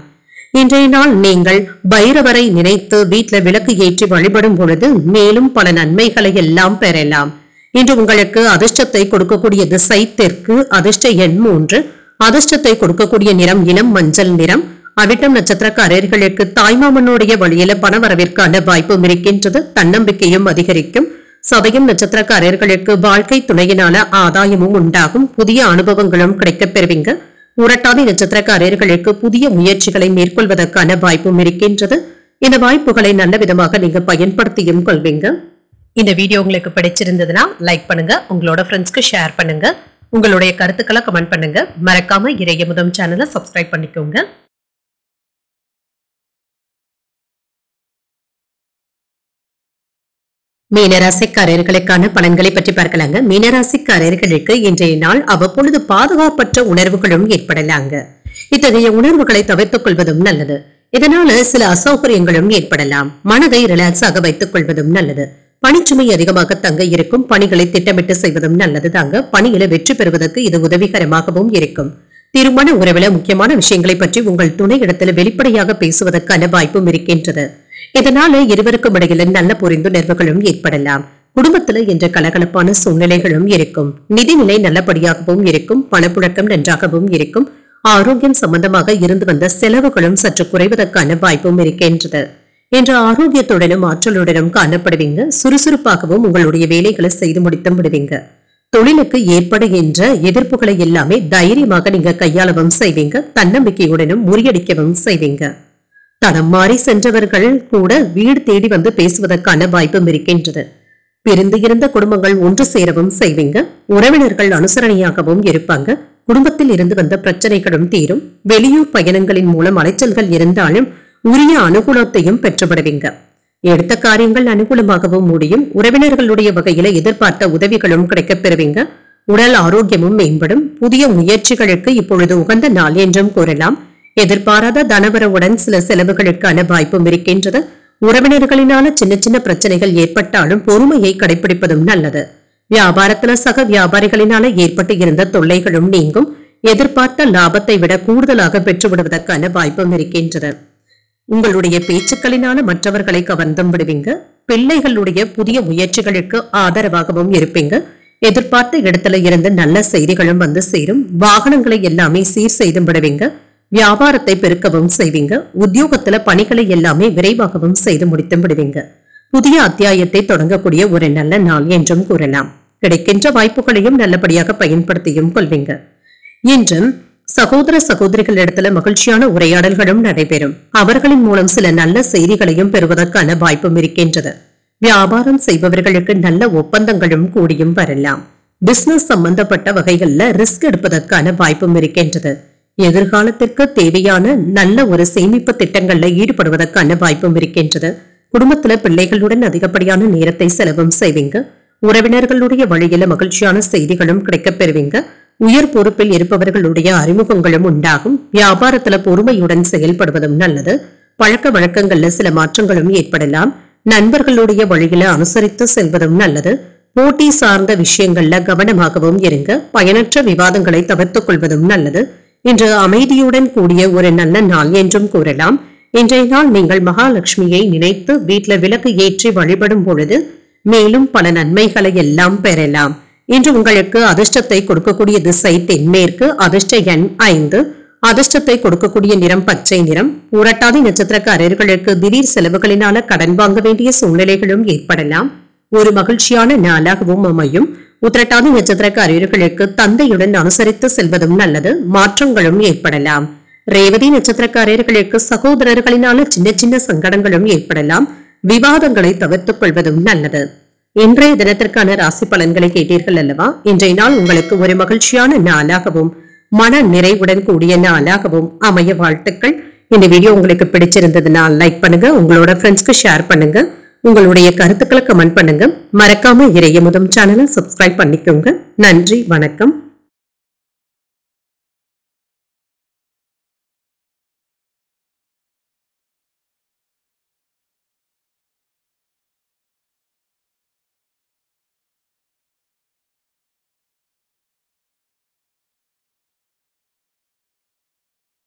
இன்றைய நாள் நீங்கள் பைரவரை நினைத்து வீட்டில் விளக்கு ஏற்றி வழிபடும் பொழுது மேலும் பல நன்மைகளை எல்லாம் பெறலாம். இன்று உங்களுக்கு அதிர்ஷ்டத்தை கொடுக்கக்கூடிய திசை தெற்கு, அதிர்ஷ்ட எண் 3, அதிர்ஷ்டத்தை கொடுக்கக்கூடிய நிறம் இளம் மஞ்சள் நிறம். அவிட்டம் நட்சத்திரக்காரர்களுக்கு தாய்மாமனுடைய வழியில பண வரவிற்கான வாய்ப்பும் இருக்கின்றது. தன்னம்பிக்கையும் அதிகரிக்கும். சதயம் நட்சத்திரக்காரர்களுக்கு வாழ்க்கை துணையினால ஆதாயமும் உண்டாகும். புதிய அனுபவங்களும் கிடைக்கப் பெறுவீங்க. உரட்டாதி நட்சத்திரக்காரர்களுக்கு புதிய முயற்சிகளை மேற்கொள்வதற்கான வாய்ப்பும் இருக்கின்றது. இந்த வாய்ப்புகளை நல்ல விதமாக நீங்க பயன்படுத்தியும் கொள்வீங்க. இந்த வீடியோ உங்களுக்கு பிடிச்சிருந்ததுன்னா லைக் பண்ணுங்க, உங்களோட ஃப்ரெண்ட்ஸ்க்கு ஷேர் பண்ணுங்க, உங்களுடைய கருத்துக்களை கமெண்ட் பண்ணுங்க. மறக்காம இறையமுதம் சேனலை சப்ஸ்கிரைப் பண்ணிக்கோங்க. மீனராசிக்காரர்களுக்கான பலன்களை பற்றி பார்க்கலாங்க. மீனராசிக்காரர்களுக்கு இன்றைய நாள் அவ்வப்பொழுது பாதுகாப்பற்ற உணர்வுகளும் ஏற்படலாங்க. இத்தகைய உணர்வுகளை தவிர்த்துக் கொள்வதும் நல்லது. இதனால சில அசௌகரியங்களும் ஏற்படலாம். மனதை ரிலாக்ஸாக வைத்துக் கொள்வதும் நல்லது. பணிச்சுமை அதிகமாக தங்க இருக்கும். பணிகளை திட்டமிட்டு செய்வதும் நல்லது தாங்க. பணியில வெற்றி பெறுவதற்கு இது உதவிகரமாகவும் இருக்கும். திருமண உறவில முக்கியமான விஷயங்களை பற்றி உங்கள் துணை இடத்துல வெளிப்படையாக பேசுவதற்கான வாய்ப்பும் இருக்கின்றது. இதனால இருவருக்கும் இடையில நல்ல புரிந்துணர்வுகளும் ஏற்படலாம். குடும்பத்துல என்ற கலகலப்பான சூழ்நிலைகளும் இருக்கும். நிதிநிலை நல்லபடியாகவும் இருக்கும். பணப்புழக்கம் நன்றாகவும் இருக்கும். ஆரோக்கியம் சம்பந்தமாக இருந்து வந்த செலவுகளும் சற்று குறைவதற்கான வாய்ப்பும் இருக்கின்றது. என்ற ஆரோக்கியத்துடனும் ஆற்றலுடனும் காணப்படுவீங்க. சுறுசுறுப்பாகவும் உங்களுடைய வேலைகளை செய்து முடித்து விடுவீங்க. தொழிலுக்கு ஏற்படுகின்ற எதிர்ப்புகளை எல்லாமே தைரியமாக நீங்க கையாளவும் செய்வீங்க. தன்னம்பிக்கையுடனும் முறியடிக்கவும் செய்வீங்க. தடம் மாறி சென்றவர்கள் கூட வீடு தேடி வந்து பேசுவதற்கான வாய்ப்பும் இருக்கின்றது. பிரிந்து இருந்த குடும்பங்கள் ஒன்று சேரவும் செய்வீங்க. உறவினர்கள் அனுசரணையாகவும் இருப்பாங்க. குடும்பத்தில் இருந்து வந்த பிரச்சனைகளும் தீரும். வெளியூர் பயணங்களின் மூலம் அலைச்சல்கள் இருந்தாலும் உரிய அனுகூலத்தையும் பெற்றுவிடுவீங்க. எடுத்த காரியங்கள் அனுகூலமாகவும் முடியும். உறவினர்களுடைய வகையில எதிர்பார்த்த உதவிகளும் கிடைக்கப் பெறுவீங்க. உடல் ஆரோக்கியமும் மேம்படும். புதிய முயற்சிகளுக்கு இப்பொழுது உகந்த நாள் என்றும் கூறலாம். எதிர்பாராத தனவரவுடன் சில செலவுகளுக்கான வாய்ப்பும் இருக்கின்றது. உறவினர்களினால சின்ன சின்ன பிரச்சனைகள் ஏற்பட்டாலும் பொறுமையை கடைபிடிப்பதும் நல்லது. வியாபாரத்துல சக வியாபாரிகளினால ஏற்பட்டு இருந்த தொல்லைகளும் நீங்கும். எதிர்பார்த்த லாபத்தை விட கூடுதலாக பெற்றுவிடுவதற்கான வாய்ப்பும் இருக்கின்றது. உங்களுடைய பேச்சுக்களினால மற்றவர்களை கவர்ந்தும் விடுவீங்க. பிள்ளைகளுடைய புதிய முயற்சிகளுக்கு ஆதரவாகவும் இருப்பீங்க. எதிர்பார்த்த இடத்துல இருந்து நல்ல செய்திகளும் வந்து சேரும். வாகனங்களை எல்லாமே சீர் செய்து விடுவீங்க. வியாபாரத்தை பெருக்கவும் செய்வீங்க. உத்தியோகத்துல பணிகளை எல்லாமே விரைவாகவும் செய்து முடித்து விடுவீங்க. புதிய அத்தியாயத்தை தொடங்கக்கூடிய ஒரு நல்ல நாள் என்றும் கூறலாம். கிடைக்கின்ற வாய்ப்புகளையும் நல்லபடியாக பயன்படுத்தியும் கொள்வீங்க. இன்றும் சகோதர சகோதரிகள் இடத்துல மகிழ்ச்சியான உரையாடல்களும் நடைபெறும். அவர்களின் மூலம் சில நல்ல செய்திகளையும் பெறுவதற்கான வாய்ப்பும் இருக்கின்றது. வியாபாரம் செய்பவர்களுக்கு நல்ல ஒப்பந்தங்களும் கூடியும் வரலாம். பிசினஸ் சம்பந்தப்பட்ட வகைகள்ல ரிஸ்க் எடுப்பதற்கான வாய்ப்பும் இருக்கின்றது. எதிர்காலத்திற்கு தேவையான நல்ல ஒரு சேமிப்பு திட்டங்கள்ல ஈடுபடுவதற்கான வாய்ப்பும் இருக்கின்றது. குடும்பத்துல பிள்ளைகளுடன் அதிகப்படியான நேரத்தை செலவும் செய்வீங்க. உறவினர்களுடைய வழியில மகிழ்ச்சியான செய்திகளும் கிடைக்கப் பெறுவீங்க. உயர் பொறுப்பில் இருப்பவர்களுடைய அறிமுகங்களும் உண்டாகும். வியாபாரத்துல பொறுமையுடன் செயல்படுவதும் நல்லது. பழக்க வழக்கங்கள்ல சில மாற்றங்களும் ஏற்படலாம். நண்பர்களுடைய வழியில அனுசரித்து செல்வதும் நல்லது. போட்டி சார்ந்த விஷயங்கள்ல கவனமாகவும் இருங்க. பயனற்ற விவாதங்களை தவிர்த்துக் கொள்வதும் நல்லது. இன்று அமைதியுடன் கூடிய ஒரு நல்ல நாள் என்றும் கூறலாம். இன்றைய நாள் நீங்கள் மகாலட்சுமியை நினைத்து வீட்டில் விளக்கு ஏற்றி வழிபடும் பொழுது மேலும் பல நன்மைகளை எல்லாம் பெறலாம். இன்று உங்களுக்கு அதிர்ஷ்டத்தை கொடுக்கக்கூடிய திசை தென்மேற்கு, அதிர்ஷ்ட எண் 5, அதிர்ஷ்டத்தை கொடுக்கக்கூடிய நிறம் பச்சை நிறம். புரட்டாதி நட்சத்திரக்காரர்களுக்கு திடீர் செலவுகளினால கடன் வாங்க வேண்டிய சூழ்நிலைகளும் ஏற்படலாம். ஒரு மகிழ்ச்சியான நாளாகவும் அமையும். உத்திரட்டாதி நட்சத்திரக்காரர்களுக்கு தந்தையுடன் அனுசரித்து செல்வதும் நல்லது. மாற்றங்களும் ஏற்படலாம். ரேவதி நட்சத்திரக்காரர்களுக்கு சகோதரர்களினால சின்ன சின்ன சங்கடங்களும் ஏற்படலாம். விவாதங்களை தவிர்த்துக் கொள்வதும் நல்லது. இன்றைய தினத்திற்கான ராசி பலன்களை கேட்டீர்கள் அல்லவா? இன்றைய நாள் உங்களுக்கு ஒரு மகிழ்ச்சியான நாளாகவும் மன நிறைவுடன் கூடிய நாளாகவும் அமைய வாழ்த்துக்கள். இந்த வீடியோ உங்களுக்கு பிடிச்சிருந்ததுன்னா லைக் பண்ணுங்க, உங்களோட ஃப்ரெண்ட்ஸ்க்கு ஷேர் பண்ணுங்க, உங்களுடைய கருத்துக்களை கமெண்ட் பண்ணுங்க. மறக்காம இறையமுதம் சேனலை சப்ஸ்கிரைப் பண்ணிக்கோங்க. நன்றி, வணக்கம்.